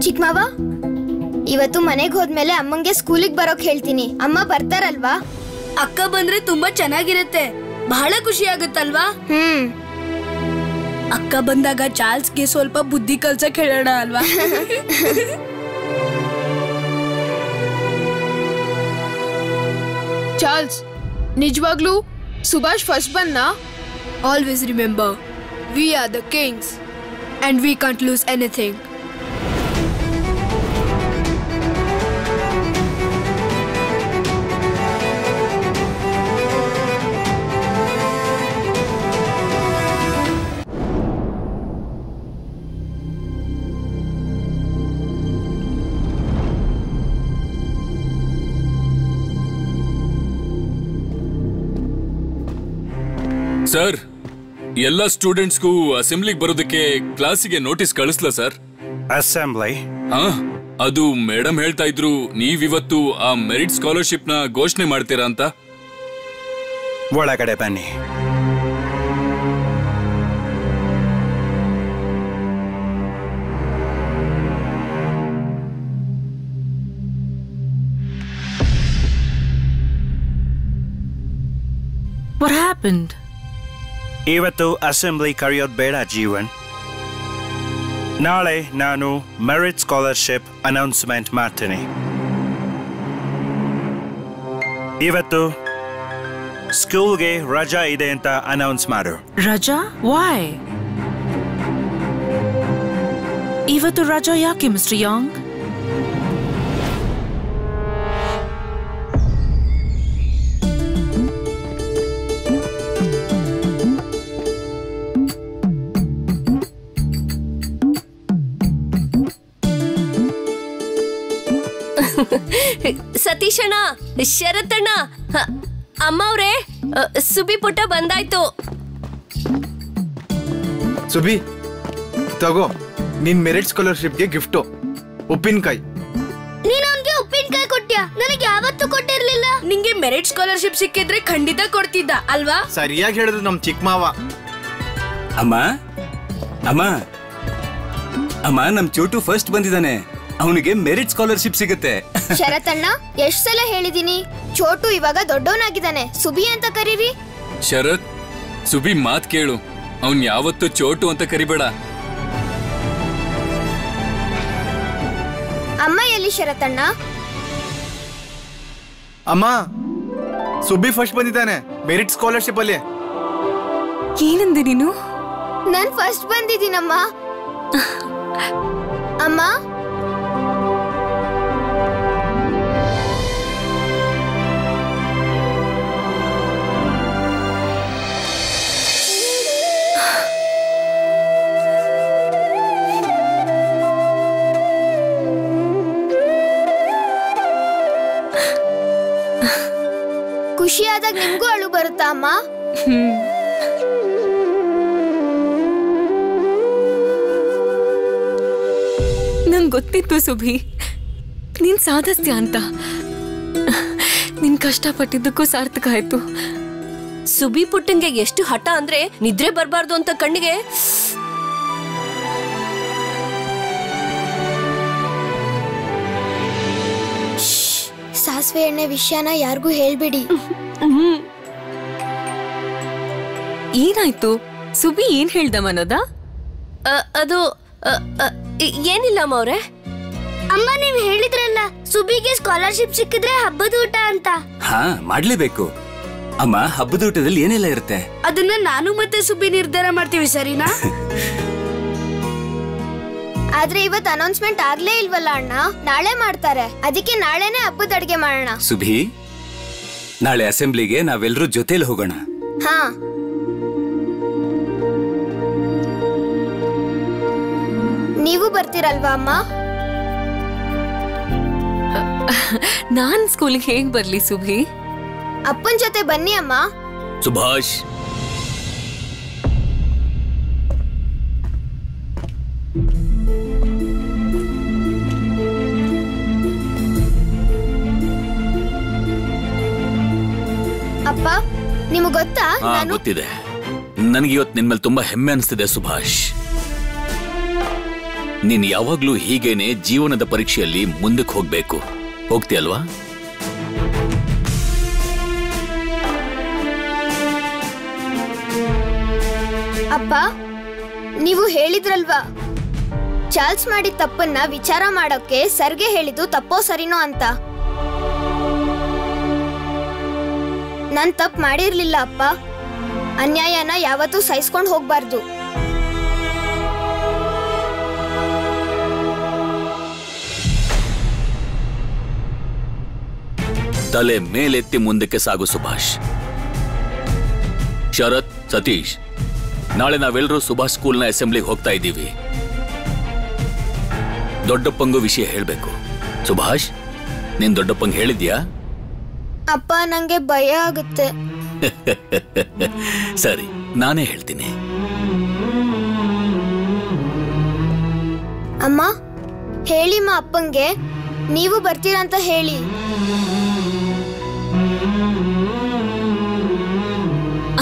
ಚಿಕ್ಕಮಾವ, ಇವತ್ತು ಮನೆಗೆ ಹೋದ್ಮೇಲೆ ಅಮ್ಮಂಗೆ ಸ್ಕೂಲಿಗೆ ಬರೋಕ್ ಹೇಳ್ತೀನಿ. ಅಮ್ಮ ಬರ್ತಾರಲ್ವಾ? ಅಕ್ಕ ಬಂದ್ರೆ ತುಂಬಾ ಚೆನ್ನಾಗಿರುತ್ತೆ, ಬಹಳ ಖುಷಿ ಆಗುತ್ತಲ್ವಾ? ಅಕ್ಕ ಬಂದಾಗ ಚಾರ್ಲ್ಸ್ಗೆ ಸ್ವಲ್ಪ ಬುದ್ಧಿ ಕಲ್ಸಕ್ ಹೇಳೋಣ ಅಲ್ವಾ? ಚಾರ್ಲ್ಸ್, ನಿಜವಾಗ್ಲೂ ಸುಭಾಷ್ ಫಸ್ಟ್ ಬಂದ್ನಾ? Always remember, we are the kings and we can't lose anything. Sir, ಎಲ್ಲ ಸ್ಟೂಡೆಂಟ್ಸ್ಗೂ ಅಸೆಂಬ್ಲಿಗೆ ಬರೋದಕ್ಕೆ ಕ್ಲಾಸಿಗೆ ನೋಟಿಸ್ ಕಳಿಸ್ಲಾ ಸರ್? ಅಸೆಂಬ್ಲಿ? ಅದು ಮೇಡಮ್ ಹೇಳ್ತಾ ಇದ್ರು ನೀವಿವತ್ತು ಆ ಮೆರಿಟ್ ಸ್ಕಾಲರ್ಶಿಪ್ ನ ಘೋಷಣೆ ಮಾಡ್ತೀರಾ ಅಂತ. ಒಳಗಡೆ ಬನ್ನಿ. What happened? ಇವತ್ತು ಅಸೆಂಬ್ಲಿ ಕರೆಯೋದು ಬೇಡ ಜೀವನ್. ನಾಳೆ ನಾನು ಮೆರಿಟ್ ಸ್ಕಾಲರ್ಶಿಪ್ ಅನೌನ್ಸ್ಮೆಂಟ್ ಮಾಡ್ತೀನಿ. ಇವತ್ತು ಸ್ಕೂಲ್ಗೆ ರಜಾ ಇದೆ ಅಂತ ಅನೌನ್ಸ್ ಮಾಡು. ರಜಾ? ವೈ? ಇವತ್ತು ರಜಾ ಯಾಕೆ ಮಿಸ್ಟರ್ ಯಾಂಗ್? ಸತೀಶಣ್ಣ, ಶರತಣ್ಣ, ಅಮ್ಮ ಅವ್ರೆ, ಸುಬಿ ಪುಟ್ಟ ಬಂದಾಯ್ತು. ಸುಬಿ, ತಗೋ ನಿನ್ ಮೆರಿಟ್ ಸ್ಕಾಲರ್ಶಿಪ್ಗೆ ಗಿಫ್ಟು, ಉಪ್ಪಿನಕಾಯಿ. ನೀನು ಅವನಿಗೆ ಉಪ್ಪಿನಕಾಯಿ ಕೊಟ್ಟ್ಯಾ? ನನಗೆ ಯಾವತ್ತೂ ಕೊಟ್ಟಿರ್ಲಿಲ್ಲ. ನಿಂಗೆ ಮೆರಿಟ್ ಸ್ಕಾಲರ್ಶಿಪ್ ಸಿಕ್ಕಿದ್ರೆ ಖಂಡಿತ ಕೊಡ್ತಿದ್ದ ಅಲ್ವಾ? ಸರಿಯಾಗಿ ಹೇಳಿದ್ರು ನಮ್ ಚಿಕ್ಕ ಮಾವ. ಅಮ್ಮ ಅಮ್ಮ ಅಮ್ಮ, ನಮ್ ಚೋಟು ಫಸ್ಟ್ ಬಂದಿದ್ದಾನೆ, ಅವನಿಗೆ ಮೆರಿಟ್ ಸ್ಕಾಲರ್ಶಿಪ್ ಸಿಗುತ್ತೆ. ಶರತಣ್ಣ, ಎಷ್ಟ್ ಸಲ ಹೇಳಿದೀನಿ, ಚೋಟು ಇವಾಗ ದೊಡ್ಡವನಾಗಿದ್ದಾನೆ, ಸುಬಿ ಅಂತ ಕರೀರಿ. ಶರತ್, ಸುಬಿ ಮಾತ್ ಕೇಳು, ಅವನ್ ಯಾವತ್ತು ಚೋಟು ಅಂತ ಕರಿಬೇಡ. ಅಮ್ಮ ಎಲ್ಲಿ ಶರತಣ್ಣ? ಅಮ್ಮ, ಸುಬಿ ಫಸ್ಟ್ ಬಂದಿದ್ದಾನೆ ಮೆರಿಟ್ ಸ್ಕಾಲರ್ಶಿಪ್ ಅಲ್ಲಿ. ಏನಂದೆ ನೀನು? ನಾನ್ ಫಸ್ಟ್ ಬಂದಿದ್ದೀನಮ್ಮ. ಅಮ್ಮ, ಖುಷಿಯಾದಾಗ ನಿಮ್ಗೂ ಅಳು ಬರುತ್ತಾ ಅಮ್ಮ? ನಂಗೆ ಗೊತ್ತಿತ್ತು ಸುಭಿ, ನೀನ್ ಸಾಧಿಸ್ತೀಯ ಅಂತ. ನಿನ್ ಕಷ್ಟಪಟ್ಟಿದ್ದಕ್ಕೂ ಸಾರ್ಥಕ ಆಯ್ತು. ಸುಬಿ ಪುಟ್ಟಂಗೆ ಎಷ್ಟು ಹಠ ಅಂದ್ರೆ ನಿದ್ರೆ ಬರ್ಬಾರ್ದು ಅಂತ ಕಣ್ಣಿಗೆ. ಸಾಸಿವೆ ಎಣ್ಣೆ ವಿಷಯನ ಯಾರಿಗೂ ಹೇಳ್ಬಿಡಿ. ಏನಾಯ್ತು? ಸುಬಿ ಏನ್ ಹೇಳ್ದ ಮನೋದ? ಅದು ಏನಿಲ್ಲ ಅಮ್ಮ ಅವ್ರೆ. ಅಮ್ಮ ನೀವ್ ಹೇಳಿದ್ರಲ್ಲ ಸುಬಿಗೆ ಸ್ಕಾಲರ್ಶಿಪ್ ಸಿಕ್ಕಿದ್ರೆ ಹಬ್ಬದ ಊಟ ಅಂತ. ಹಾ, ಮಾಡ್ಲೇಬೇಕು ಅಮ್ಮ. ಹಬ್ಬದ ಊಟದಲ್ಲಿ ಏನೆಲ್ಲ ಇರುತ್ತೆ ಅದನ್ನ ನಾನು ಮತ್ತೆ ಸುಬಿ ನಿರ್ಧಾರ ಮಾಡ್ತೀವಿ, ಸರಿನಾ? ಆದ್ರೆ ಇವತ್ತು ಅನೌನ್ಸ್ಮೆಂಟ್ ಆಗ್ಲೇ ಇಲ್ವಲ್ಲ ಅಣ್ಣ. ನಾಳೆ ಮಾಡ್ತಾರೆ, ಅದಕ್ಕೆ ನಾಳೆನೆ ಹಬ್ಬದ ಅಡ್ಗೆ ಮಾಡೋಣ. ಸುಭಿ, ನಾಳೆ ಅಸೆಂಬ್ಲಿಗೆ ನಾವೆಲ್ಲರೂ ಜೊತೆಲಿ ಹೋಗೋಣ. ಹಾ, ನೀವು ಬರ್ತೀರಲ್ವಾ ಅಮ್ಮ? ನಾನ್ ಸ್ಕೂಲ್ಗೆ ಹೇಗ್ ಬರ್ಲಿ ಸುಭಿ? ಅಪ್ಪನ್ ಜೊತೆ ಬನ್ನಿ ಅಮ್ಮ. ಸುಭಾಷ್, ಅಪ್ಪ ನಿಮಗ್ ಗೊತ್ತಾ? ಗೊತ್ತಿದೆ. ನನಗೆ ಇವತ್ತು ನಿನ್ ಮೇಲೆ ತುಂಬಾ ಹೆಮ್ಮೆ ಅನಿಸ್ತಿದೆ ಸುಭಾಷ್. ನೀನ್ ಯಾವಾಗ್ಲೂ ಹೀಗೇನೆ ಜೀವನದ ಪರೀಕ್ಷೆಯಲ್ಲಿ ಮುಂದಕ್ಕೆ ಹೋಗ್ಬೇಕು. ಹೋಗ್ತೀಯಲ್ವಾ? ಅಪ್ಪ ನೀವು ಹೇಳಿದ್ರಲ್ವಾ, ಚಾರ್ಲ್ಸ್ ಮಾಡಿದ ತಪ್ಪನ್ನ ವಿಚಾರ ಮಾಡೋಕೆ ಸರ್ಗೆ ಹೇಳಿದ್ದು ತಪ್ಪೋ ಸರಿನೋ ಅಂತ. ನಾನ್ ತಪ್ಪು ಮಾಡಿರ್ಲಿಲ್ಲ ಅಪ್ಪ. ಅನ್ಯಾಯನ ಯಾವತ್ತೂ ಸಹಿಸ್ಕೊಂಡು ಹೋಗ್ಬಾರ್ದು. ತಲೆ ಮೇಲೆತ್ತಿ ಮುಂದಕ್ಕೆ ಸಾಗು ಸುಭಾಷ್. ಶರತ್, ಸತೀಶ್, ನಾಳೆ ನಾವೆಲ್ಲರೂ ಸುಭಾಷ್ ಸ್ಕೂಲ್ನ ಅಸೆಂಬ್ಲಿಗೆ ಹೋಗ್ತಾ ಇದ್ದೀವಿ. ದೊಡ್ಡಪ್ಪಂಗೂ ವಿಷಯ ಹೇಳ್ಬೇಕು. ಸುಭಾಷ್, ನೀನ್ ದೊಡ್ಡಪ್ಪಂಗ್ ಹೇಳಿದ್ಯಾ? ಅಪ್ಪ ನಂಗೆ ಭಯ ಆಗುತ್ತೆ. ಸರಿ, ನಾನೇ ಹೇಳ್ತೀನಿ. ಅಮ್ಮ ಹೇಳಿಮ್ಮ ಅಪ್ಪಂಗೆ, ನೀವು ಬರ್ತೀರಂತ ಹೇಳಿ.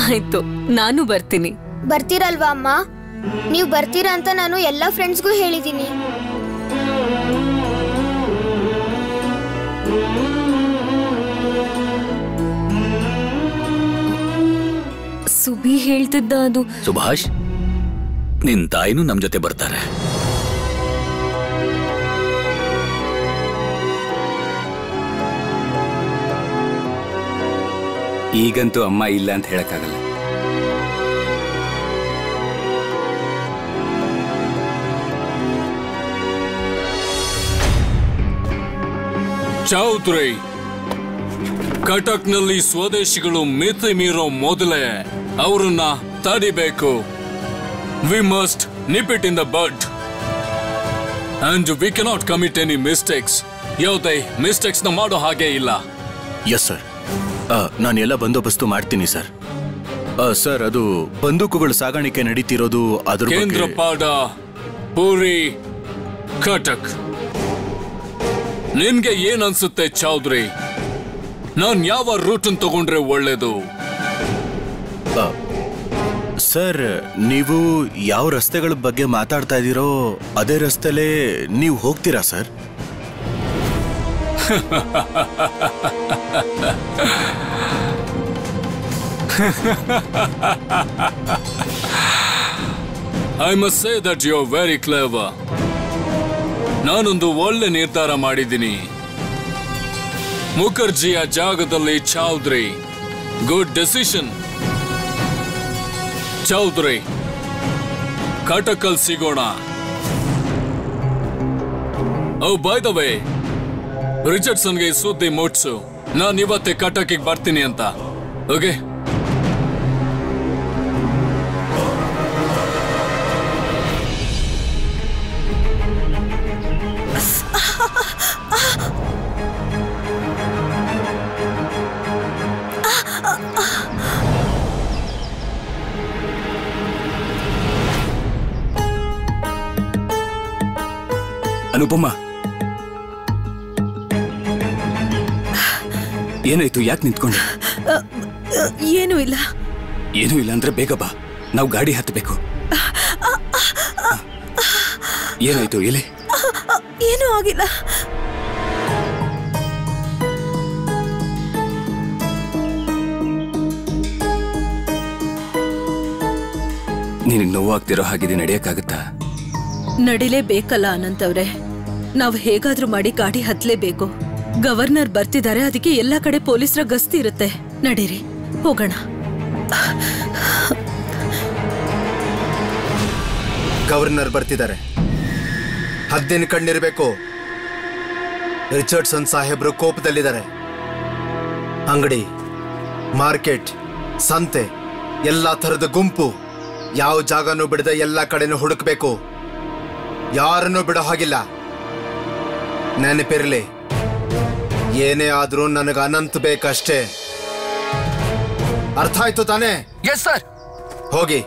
ಆಯ್ತು, ನಾನು ಬರ್ತೀನಿ. ಬರ್ತೀರಲ್ವಾ ಅಮ್ಮ? ನೀವು ಬರ್ತೀರಾ ಅಂತ ನಾನು ಎಲ್ಲ ಫ್ರೆಂಡ್ಸ್ಗೂ ಹೇಳಿದ್ದೀನಿ. ಸುಬಿ ಹೇಳ್ತಿದ್ದ ಅದು. ಸುಭಾಷ್, ನಿನ್ ತಾಯಿನೂ ನಮ್ ಜೊತೆ ಬರ್ತಾರೆ. ಈಗಂತೂ ಅಮ್ಮ ಇಲ್ಲ ಅಂತ ಹೇಳಕ್ಕಾಗಲ್ಲ. ಚೌಧರಿ, ಕಟಕ್ನಲ್ಲಿ ಸ್ವದೇಶಿಗಳು ಮಿತಿ ಮೀರೋ ಮೊದಲೇ ಅವರನ್ನ ತಡಿಬೇಕು. We must nip it in the bud and we cannot commit any mistakes. ಯಾವುದೇ ಮಿಸ್ಟೇಕ್ಸ್ ನ ಮಾಡೋ ಹಾಗೆ ಇಲ್ಲ. ಎಸ್ ಸರ್, ನಾನು ಎಲ್ಲ ಬಂದೋಬಸ್ತು ಮಾಡ್ತೀನಿ ಸರ್. ಸರ್, ಅದು ಬಂದೂಕುಗಳ ಸಾಗಾಣಿಕೆ ನಡೀತಿರೋದು ಅದ್ರ ಕೇಂದ್ರಪಾಡ, ಪುರಿ, ಕಟಕ್. ನಿನ್ಗೆ ಏನ್ ಅನ್ಸುತ್ತೆ ಚೌಧರಿ? ನಾನ್ ಯಾವ ರೂಟ್ ತಗೊಂಡ್ರೆ ಒಳ್ಳೇದು? ಸರ್, ನೀವು ಯಾವ ರಸ್ತೆಗಳ ಬಗ್ಗೆ ಮಾತಾಡ್ತಾ ಇದೀರೋ ಅದೇ ರಸ್ತೆಲೇ ನೀವು ಹೋಗ್ತೀರಾ sir? I must say that you are very clever. ನಾನೊಂದು ಒಳ್ಳೆ ನಿರ್ಧಾರ ಮಾಡಿದ್ದೀನಿ. ಮುಖರ್ಜಿಯ ಜಾಗದಲ್ಲಿ ಚೌಧರಿ. Good decision. ಚೌಧರಿ, ಕಟಕಲ್ ಸಿಗೋಣ. ಓ ಬೈ ದ ವೇ, ರಿಚರ್ಡ್ಸನ್ಗೆ ಸುದ್ದಿ ಮುಟ್ಸು, ನಾನು ಇವತ್ತೇ ಕಟಕಿಗೆ ಬರ್ತೀನಿ ಅಂತ. ಓಕೆ? ಅನುಪಮ, ಏನಾಯ್ತು? ಯಾಕೆ ನಿಂತ್ಕೊಂಡೆ? ಏನೂ ಇಲ್ಲ. ಏನೂ ಇಲ್ಲ ಅಂದ್ರೆ ಬೇಗ ಬಾ, ನಾವು ಗಾಡಿ ಹತ್ತಬೇಕು. ಏನಾಯ್ತು? ಎಲ್ಲಿ? ಏನೂ ಆಗಿಲ್ಲ. ನಿನಗೆ ನೋವಾಗ್ತಿರೋ ಹಾಗಿದೆ, ನಡೆಯಕ್ಕಾಗತ್ತಾ? ನಡಿಲೇಬೇಕಲ್ಲ ಅನಂತ್ ಅವ್ರೆ. ನಾವು ಹೇಗಾದ್ರೂ ಮಾಡಿ ಗಾಡಿ ಹತ್ಲೇಬೇಕು. ಗವರ್ನರ್ ಬರ್ತಿದ್ದಾರೆ, ಅದಕ್ಕೆ ಎಲ್ಲಾ ಕಡೆ ಪೊಲೀಸರ ಗಸ್ತಿ ಇರುತ್ತೆ. ನಡೀರಿ ಹೋಗೋಣ. ಗವರ್ನರ್ ಬರ್ತಿದ್ದಾರೆ, ಹದ್ದಿನ ಕಣ್ಣಿರ್ಬೇಕು. ರಿಚರ್ಡ್ಸನ್ ಸಾಹೇಬ್ರು ಕೋಪದಲ್ಲಿದ್ದಾರೆ. ಅಂಗಡಿ, ಮಾರ್ಕೆಟ್, ಸಂತೆ, ಎಲ್ಲಾ ತರದ ಗುಂಪು, ಯಾವ ಜಾಗನೂ ಬಿಡದೆ ಎಲ್ಲಾ ಕಡೆನೂ ಹುಡುಕ್ಬೇಕು. ಯಾರನ್ನೂ ಬಿಡೋ ಹಾಗಿಲ್ಲ. ನೆನಪಿರ್ಲಿ, ಏನೇ ಆದ್ರೂ ನನಗೆ ಅನಂತ್ ಬೇಕಷ್ಟೇ. ಅರ್ಥ ಆಯ್ತು ತಾನೇ? Yes sir. ಹೋಗಿ.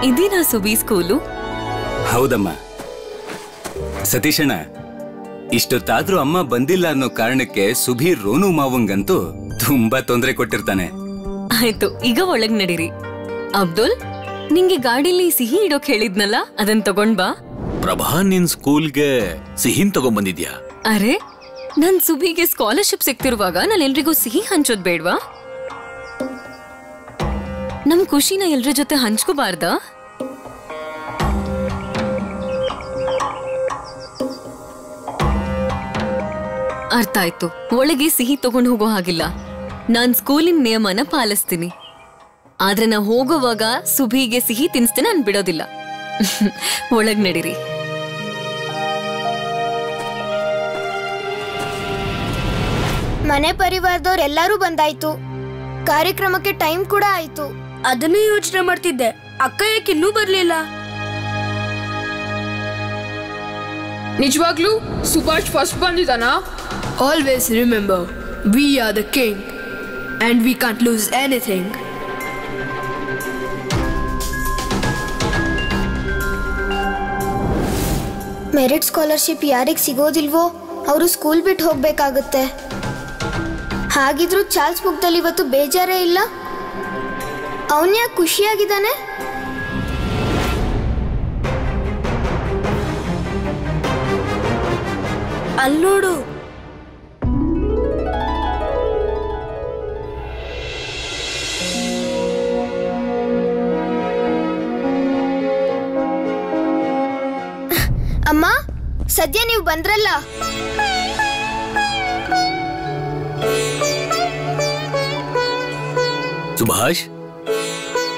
ಇದೇನಾ ಸುಬಿ ಸ್ಕೂಲು? ಹೌದಮ್ಮ. ಸತೀಶಣ್ಣ, ಇಷ್ಟೊತ್ತಾದ್ರೂ ಅಮ್ಮ ಬಂದಿಲ್ಲ ಅನ್ನೋ ಕಾರಣಕ್ಕೆ ಸುಬೀರ್ ರೋನು ಮಾವಂಗಂತೂ ತುಂಬಾ ತೊಂದರೆ ಕೊಟ್ಟಿರ್ತಾನೆ. ಆಯ್ತು, ಈಗ ಒಳಗ್ ನಡೀರಿ. ಅಬ್ದುಲ್, ನಿಂಗೆ ಗಾಡಿಲಿ ಸಿಹಿ ಇಡೋಕ್ ಹೇಳಿದ್ನಲ್ಲ, ಅದನ್ ತಗೊಂಡ್ ಬಾ. ಪ್ರಭಾ, ನಿನ್ ಸ್ಕೂಲ್ಗೆ ಸಿಹಿನ್ ತಗೊಂಡ್ಬಂದಿದ್ಯಾ? ಅರೆ, ನನ್ ಸುಬಿಗೆ ಸ್ಕಾಲರ್ಶಿಪ್ ಸಿಕ್ತಿರುವಾಗ ನಾನು ಎಲ್ರಿಗೂ ಸಿಹಿ ಹಂಚೋದ್ ಬೇಡ್ವಾ? ನಮ್ ಖುಷಿನ ಎಲ್ರ ಜೊತೆ ಹಂಚ್ಕೋಬಾರ್ದಾ? ಅರ್ಥ ಆಯ್ತು. ಒಳಗೆ ಸಿಹಿ ತಗೊಂಡು ಹೋಗೋ ಹಾಗಿಲ್ಲ. ನಾನ್ ಸ್ಕೂಲಿನ ನಿಯಮನ ಪಾಲಿಸ್ತೀನಿ. ಆದ್ರೆ ನಾ ಹೋಗೋವಾಗ ಸುಬಿಗೆ ಸಿಹಿ ತಿನ್ಸ್ತೀನಿ, ನಾನ್ ಬಿಡೋದಿಲ್ಲ. ಒಳಗ್ ನಡೀರಿ. ಮನೆ ಪರಿವಾರದವ್ರೆಲ್ಲರೂ ಬಂದಾಯ್ತು. ಕಾರ್ಯಕ್ರಮಕ್ಕೆ ಟೈಮ್ ಕೂಡ ಆಯ್ತು. ಅದನ್ನೇ ಯೋಚನೆ ಮಾಡ್ತಿದ್ದೆ, ಅಕ್ಕ ಯಾಕೆ ಇನ್ನೂ ಬರ್ಲಿಲ್ಲ? ನಿಜವಾಗ್ಲೂ ಸುಭಾಷ್ ಫಸ್ಟ್ ಬಂದಿದ್ದಾನಾ? Always remember, we are the king and we can't lose anything. Merit scholarship ಯಾರಿಗೆ ಸಿಗೋದಿಲ್ವೋ ಅವರು ಸ್ಕೂಲ್ ಬಿಟ್ಟು ಹೋಗ್ಬೇಕಾಗುತ್ತೆ. ಹಾಗಿದ್ರೂ ಚಾರ್ಲ್ಸ್ ಬುಕ್ದಲ್ಲಿ ಇವತ್ತು ಬೇಜಾರೇ ಇಲ್ಲ. ಅವನ್ಯಾಕೆ ಖುಷಿಯಾಗಿದ್ದಾನೆ? ಅಲ್ಲಿ ನೋಡು. ಅಮ್ಮ, ಸದ್ಯ ನೀವು ಬಂದ್ರಲ್ಲ. ಸುಭಾಷ್,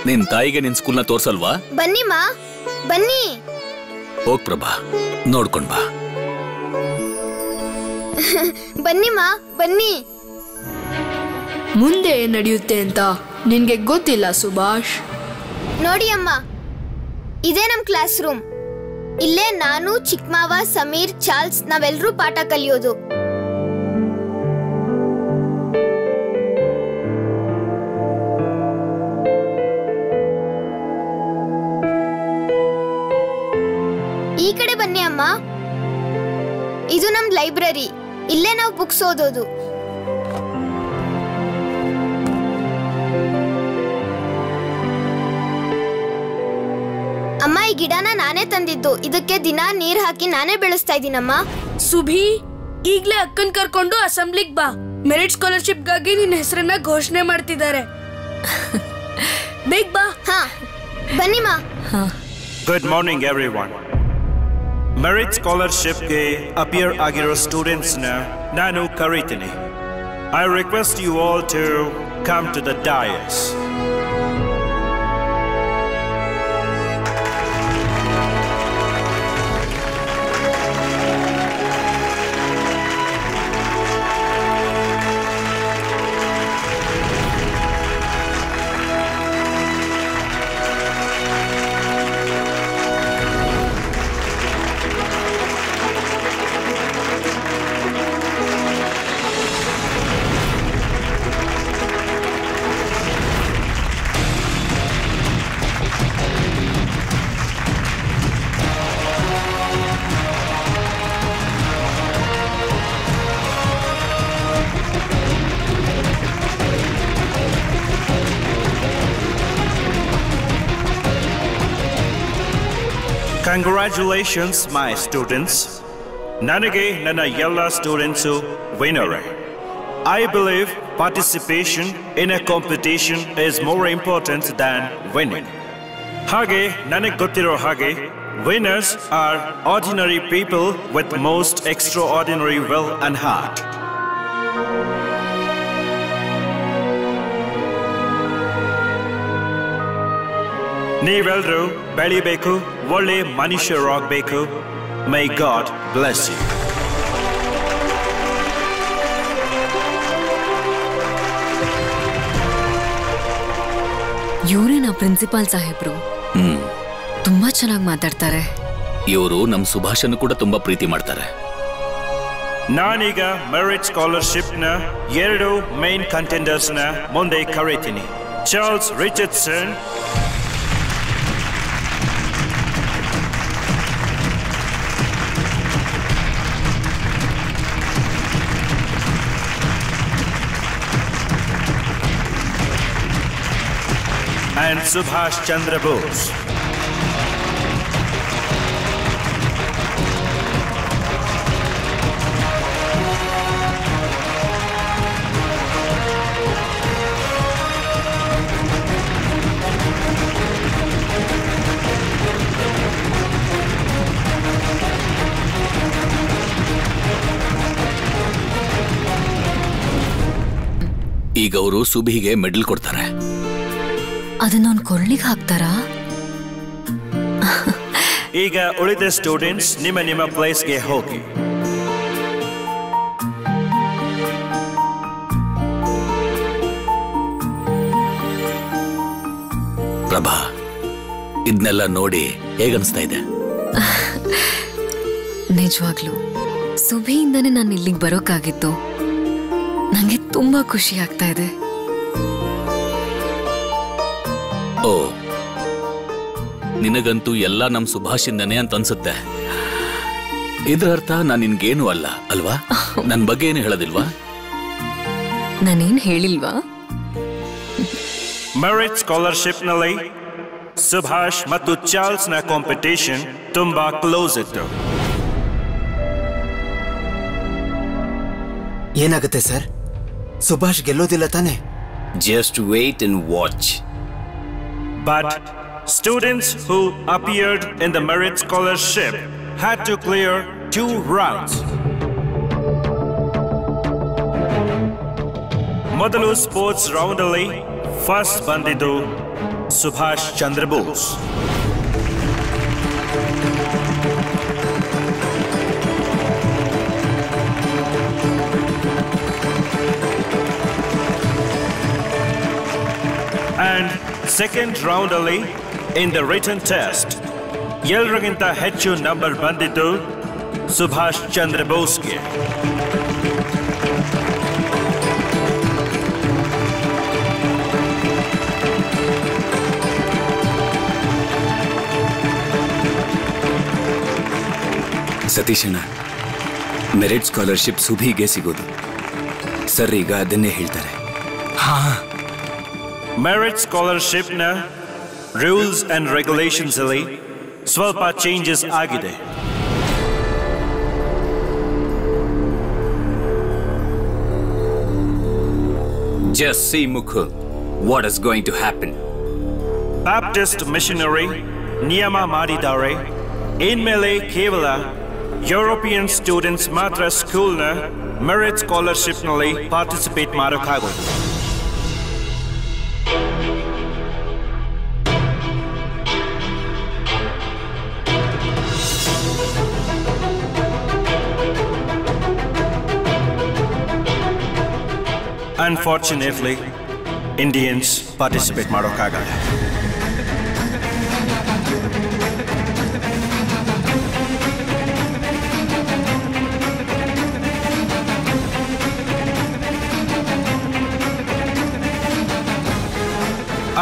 ನಿನ್ ತಾಯಿಗೆ ನಿನ್ ಸ್ಕೂಲ್ನ ತೋರ್ಸಲ್ವಾ? ಬನ್ನಿ ಮಾ, ಬನ್ನಿ. ಹೋಗ್ ಪ್ರಭಾ, ನೋಡ್ಕೊಂಡ್ ಬಾ. ಬನ್ನಿ ಮಾ, ಬನ್ನಿ. ಮುಂದೆ ಏನ್ ನಡೆಯುತ್ತೆ ಅಂತ ನಿನ್ಗೆ ಗೊತ್ತಿಲ್ಲ ಸುಭಾಷ್. ನೋಡಿ ಅಮ್ಮ, ಇದೇ ನಮ್ ಕ್ಲಾಸ್ ರೂಮ್. ಇಲ್ಲೇ ನಾನು, ಚಿಕ್ಕಮಾವ, ಸಮೀರ್, ಚಾರ್ಲ್ಸ್ ನಾವೆಲ್ಲರೂ ಪಾಠ ಕಲಿಯೋದು. ಈ ಕಡೆ ಬನ್ನಿ ಅಮ್ಮ. ಇದು ನಮ್ ಲೈಬ್ರರಿ. ಇಲ್ಲೇ ನಾವು ಬುಕ್ಸ್ ಓದೋದು. ಅಮ್ಮ, ಈ ಗಿಡನ ನಾನೇ ತಂದಿದ್ದು. ಇದಕ್ಕೆ ದಿನ ನೀರ್ ಹಾಕಿ ನಾನೇ ಬೆಳೆಸ್ತಾ ಇದ್ದೀನಮ್ಮ. ಸುಭಿ, ಈಗ್ಲೇ ಅಕ್ಕನ್ ಕರ್ಕೊಂಡು ಅಸೆಂಬ್ಲಿಗ್ ಬಾ. ಮೆರಿಟ್ ಸ್ಕಾಲರ್ಶಿಪ್ ಗಾಗಿ ನಿನ್ನ ಹೆಸರನ್ನ ಘೋಷಣೆ ಮಾಡ್ತಿದ್ದಾರೆ. ಬೇಗ ಬಾ. ಹಾ, ಬನ್ನಿ ಮಾ. Good morning, everyone. Merit Scholarship के appear ಆಗಿರೋ students ನ ನಾನು ಕರೀತೀನಿ. I request you all to come to the dais. Congratulations, my students. ನನಗೆ ನನ್ನ ಎಲ್ಲ students ವಿನ್ನರೇ. I believe participation in a competition is more important than winning. ಹಾಗೆ ನನಗೆ ಗೊತ್ತಿರೋ ಹಾಗೆ winners are ordinary people with most extraordinary will and heart. ನೀವೆಲ್ಲರೂ ಬೆಳಿಬೇಕು, ಒಳ್ಳೆ ಮನುಷ್ಯರಾಗಬೇಕು. May God bless you. ಇವರೇನಾ ಪ್ರಿನ್ಸಿಪಾಲ್ ಸಾಹೇಬ್ರು? ತುಂಬಾ ಚೆನ್ನಾಗಿ ಮಾತಾಡ್ತಾರೆ. ಇವರು ನಮ್ ಸುಭಾಷನ್ನು ಕೂಡ ತುಂಬಾ ಪ್ರೀತಿ ಮಾಡ್ತಾರೆ. ನಾನೀಗ ಮೆರಿಟ್ ಸ್ಕಾಲರ್ಶಿಪ್ ನ 2 ಮೇನ್ ಕಂಟೆಂಡರ್ಸ್ ನ ಮುಂದೆ ಕರೀತೀನಿ. Charles Richardson and Subhash Chandra Bose. ಈಗ ಅವರು ಸುಬಿಗೆ ಮೆಡಲ್ ಕೊಡ್ತಾರೆ. ಅದನ್ನ ಅವ್ನ ಕೊರಳಿಗೆ ಹಾಕ್ತಾರಾ? ಈಗ ಉಳಿದ ಸ್ಟೂಡೆಂಟ್ಸ್ ನಿಮ್ಮ ಪ್ಲೇಸ್ಗೆ ಹೋಗಿ. ಪ್ರಭಾ, ಇದನ್ನೆಲ್ಲ ನೋಡಿ ಹೇಗನ್ಸ್ತಾ ಇದೆ? ನಿಜವಾಗ್ಲು ಸುಭಿಯಿಂದನೇ ನಾನು ಇಲ್ಲಿಗೆ ಬರೋಕ್ಕಾಗಿತ್ತು. ನಂಗೆ ತುಂಬಾ ಖುಷಿ ಆಗ್ತಾ ಇದೆ. ಓ, ನಿನಗಂತೂ ಎಲ್ಲ ನಮ್ ಸುಭಾಷಿಂದನೇ ಅಂತ ಅನ್ಸುತ್ತೆ. ಇದ್ರ ಅರ್ಥ ನಾನು ನಿನ್ಗೇನು ಅಲ್ಲ ಅಲ್ವಾ? ನನ್ ಬಗ್ಗೆ ಏನು ಹೇಳೋದಿಲ್ವಾ? ನಾನೇನ್ ಹೇಳಿಲ್ವಾ? ಮೆರಿಟ್ ಸ್ಕಾಲರ್ಶಿಪ್ ನಲ್ಲಿ ಸುಭಾಷ್ ಮತ್ತು ಚಾರ್ಲ್ಸ್ ನ ಕಾಂಪಿಟೇಷನ್ ತುಂಬಾ ಕ್ಲೋಸ್ ಇತ್ತು. ಏನಾಗುತ್ತೆ ಸರ್? ಸುಭಾಷ್ ಗೆಲ್ಲೋದಿಲ್ಲ ತಾನೆ? Just wait and watch. But students who appeared in the merit scholarship had to clear 2 rounds. ಮೊದಲು ಸ್ಪೋರ್ಟ್ಸ್ ರೌಂಡ್ ಅಲ್ಲಿ ಫಸ್ಟ್ ಬಂದಿದ್ದು Subhash Chandra Bose. And second round ಅಲ್ಲಿ in the written test ಎಲ್ಲರಿಗಿಂತ ಹೆಚ್ಚು ನಂಬರ್ ಬಂದಿದ್ದು ಸುಭಾಷ್ ಚಂದ್ರ ಬೋಸ್ಗೆ. ಸತೀಶಣ್ಣ, ಮೆರಿಟ್ ಸ್ಕಾಲರ್ಶಿಪ್ ಸುಭಿಗೆ ಸಿಗೋದು ಸರ್, ಈಗ ಅದನ್ನೇ ಹೇಳ್ತಾರೆ. ಮೆರಿಟ್ ಸ್ಕಾಲರ್ಶಿಪ್ ನ ರೂಲ್ಸ್ ಅಂಡ್ ರೆಗ್ಯುಲೇಷನ್ಸ್ ಅಲ್ಲಿ ಸ್ವಲ್ಪ ಚೇಂಜಸ್ ಆಗಿದೆ. Just see, Mukul, what is going to happen. Baptist missionary ನಿಯಮ ಮಾಡಿದ್ದಾರೆ. ಇನ್ಮೇಲೆ ಕೇವಲ ಯುರೋಪಿಯನ್ ಸ್ಟೂಡೆಂಟ್ಸ್ ಮಾತ್ರ ಸ್ಕೂಲ್ನ ಮೆರಿಟ್ ಸ್ಕಾಲರ್ಶಿಪ್ನಲ್ಲಿ ಪಾರ್ಟಿಸಿಪೇಟ್ ಮಾಡೋಕ್ಕಾಗೋದು. Unfortunately, Indians participate ಮಾಡೋಕ್ಕಾಗಲ್ಲ.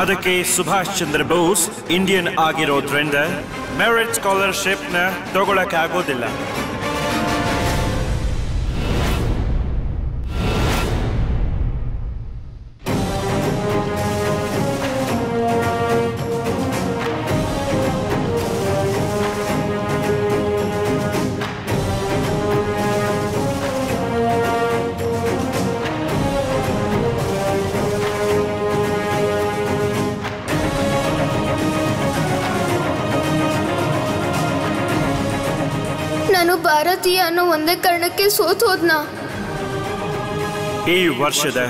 ಅದಕ್ಕೆ ಸುಭಾಷ್ ಚಂದ್ರ ಬೋಸ್ ಇಂಡಿಯನ್ ಆಗಿರೋದ್ರಿಂದ ಮೆರಿಟ್ ಸ್ಕಾಲರ್ಶಿಪ್ನ ತಗೊಳಕ್ಕಾಗೋದಿಲ್ಲ. ನಾನು ಭಾರತೀಯ ಅನ್ನೋ ಒಂದೇ ಕಾರಣಕ್ಕೆ ಸೋತ್ ಹೋದ್ನ. ಈ ವರ್ಷದ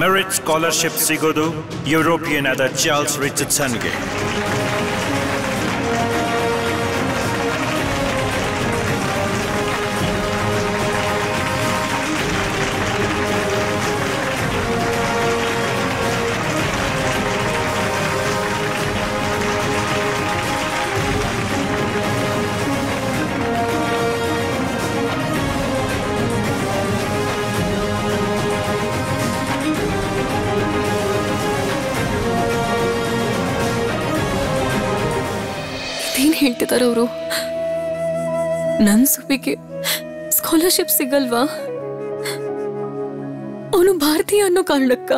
ಮೆರಿಟ್ ಸ್ಕಾಲರ್ಶಿಪ್ ಸಿಗೋದು ಯುರೋಪಿಯನ್ ಆದ ಚಾರ್ಲ್ಸ್ ರಿಚರ್ಡ್ಸನ್ಗೆ. ಏನ್ ಹೇಳ್ತಿದ್ದಾರೆ ಅವರು? ನನ್ ಸುಬಿಗೆ ಸ್ಕಾಲರ್ಶಿಪ್ ಸಿಗಲ್ವಾ? ಅವನು ಭಾರತೀಯ ಅನ್ನೋ ಕಾರಣಕ್ಕ?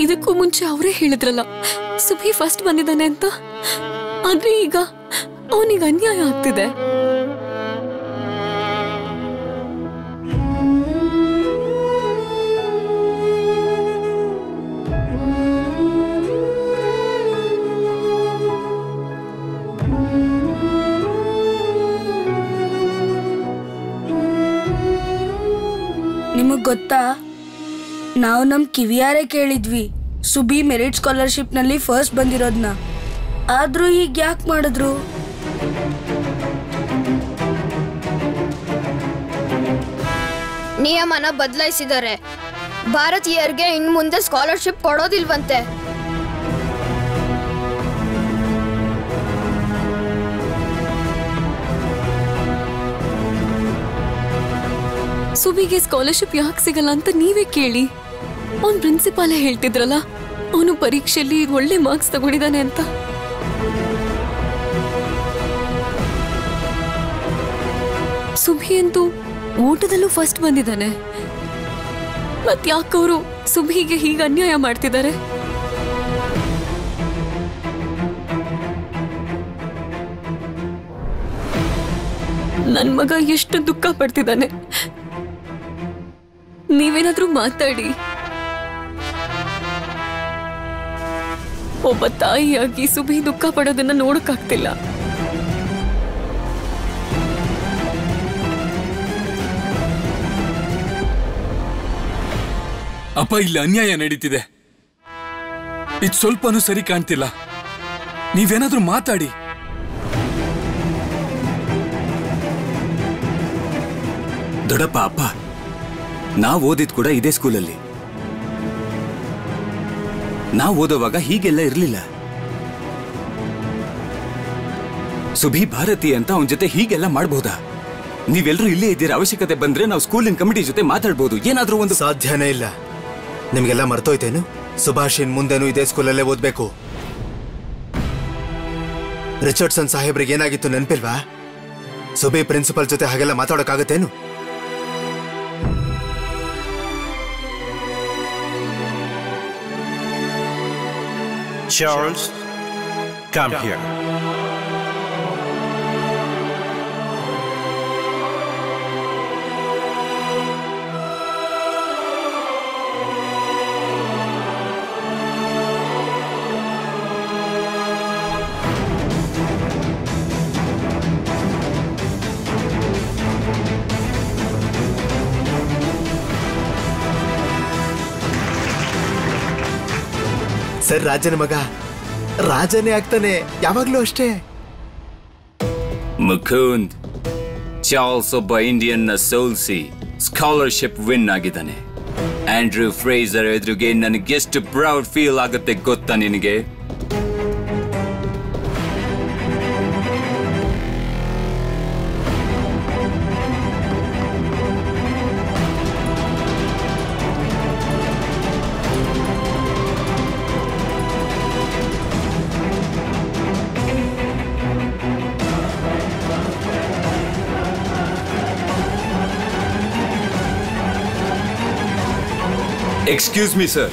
ಇದಕ್ಕೂ ಮುಂಚೆ ಅವರೇ ಹೇಳಿದ್ರಲ್ಲ ಸುಬಿ ಫಸ್ಟ್ ಬಂದಿದ್ದಾನೆ ಅಂತ. ಆದ್ರೆ ಈಗ ಅವನಿಗೆ ಅನ್ಯಾಯ ಆಗ್ತಿದೆ. ನಿಮಗ್ ಗೊತ್ತಾ, ನಾವು ನಮ್ ಕಿವಿಯಾರೆ ಕೇಳಿದ್ವಿ ಸುಬಿ ಮೆರಿಟ್ ಸ್ಕಾಲರ್ಶಿಪ್ ನಲ್ಲಿ ಫಸ್ಟ್ ಬಂದಿರೋದ್ನ. ಆದ್ರೂ ಈಗ ಯಾಕೆ ಮಾಡಿದ್ರು? ನಿಯಮನ ಬದಲಾಯಿಸಿದ್ದಾರೆ. ಭಾರತೀಯರಿಗೆ ಇನ್ ಮುಂದೆ ಸ್ಕಾಲರ್ಶಿಪ್ ಕೊಡೋದಿಲ್ವಂತೆ. ಸುಬಿಗೆ ಸ್ಕಾಲರ್ಶಿಪ್ ಯಾಕೆ ಸಿಗಲ್ಲ ಅಂತ ನೀವೇ ಕೇಳಿ. ಅವನ್ ಪ್ರಿನ್ಸಿಪಾಲೇ ಹೇಳ್ತಿದ್ರಲ್ಲ ಅವನು ಪರೀಕ್ಷೆಯಲ್ಲಿ ಒಳ್ಳೆ ಮಾರ್ಕ್ಸ್ ತಗೊಂಡಿದ್ದಾನೆ ಅಂತ. ಸುಬಿ ಅಂತೂ ಓಟದಲ್ಲೂ ಫಸ್ಟ್ ಬಂದಿದ್ದಾನೆ. ಮತ್ ಯಾಕವರು ಸುಬಿಗೆ ಹೀಗೆ ಅನ್ಯಾಯ ಮಾಡ್ತಿದ್ದಾರೆ? ನನ್ ಮಗ ಎಷ್ಟು ದುಃಖ ಪಡ್ತಿದ್ದಾನೆ. ನೀವೇನಾದ್ರೂ ಮಾತಾಡಿ. ಒಬ್ಬ ತಾಯಿಯಾಗಿ ಸುಬಿ ದುಃಖ ಪಡೋದನ್ನ ನೋಡಕ್ಕಾಗ್ತಿಲ್ಲ. ಅಪ್ಪ, ಇಲ್ಲಿ ಅನ್ಯಾಯ ನಡೀತಿದೆ. ಇದು ಸ್ವಲ್ಪನೂ ಸರಿ ಕಾಣ್ತಿಲ್ಲ. ನೀವೇನಾದ್ರೂ ಮಾತಾಡಿ. ದೊಡ್ಡಪ್ಪ, ಅಪ್ಪ, ನಾವು ಓದಿದ್ ಕೂಡ ಇದೇ ಸ್ಕೂಲಲ್ಲಿ. ನಾವು ಓದೋವಾಗ ಹೀಗೆಲ್ಲ ಇರ್ಲಿಲ್ಲ. ಸುಭಿ ಭಾರತೀಯ ಅಂತ ಅವನ ಜೊತೆ ಹೀಗೆಲ್ಲ ಮಾಡಬಹುದಾ? ನೀವೆಲ್ಲರೂ ಇಲ್ಲೇ ಇದ್ದೀರಾ. ಅವಶ್ಯಕತೆ ಬಂದ್ರೆ ನಾವು ಸ್ಕೂಲಿನ ಕಮಿಟಿ ಜೊತೆ ಮಾತಾಡ್ಬೋದು. ಏನಾದ್ರೂ ಒಂದು. ಸಾಧ್ಯನೇ ಇಲ್ಲ. ನಿಮ್ಗೆಲ್ಲ ಮರ್ತೋಯ್ತೇನು? ಸುಭಾಷಿನ್ ಮುಂದೆನೂ ಇದೇ ಸ್ಕೂಲಲ್ಲೇ ಓದ್ಬೇಕು. ರಿಚರ್ಡ್ಸನ್ ಸಾಹೇಬ್ರಿಗೆ ಏನಾಗಿತ್ತು ನೆನಪಿಲ್ವಾ? ಸುಬಿ ಪ್ರಿನ್ಸಿಪಲ್ ಜೊತೆ ಹಾಗೆಲ್ಲ ಮಾತಾಡೋಕ್ಕಾಗತ್ತೇನು? Charles, come here. ಸರ್ ರಾಜನ ಮಗ ರಾಜನೇ ಆಗ್ತಾನೆ ಯಾವಾಗ್ಲೂ ಅಷ್ಟೇ. ಮುಕುಂದ್, ಚಾರ್ಲ್ಸ್ ಒಬ್ಬ ಇಂಡಿಯನ್ ನ ಸೋಲ್ಸಿ ಸ್ಕಾಲರ್ಶಿಪ್ ವಿನ್ ಆಗಿದ್ದಾನೆ. ಆಂಡ್ರೂ ಫ್ರೇಸರ್ ಎದುರಿಗೆ ನನಗೆಷ್ಟು ಪ್ರೌಡ್ ಫೀಲ್ ಆಗುತ್ತೆ ಗೊತ್ತಾ ನಿನಗೆ? Excuse me, sir.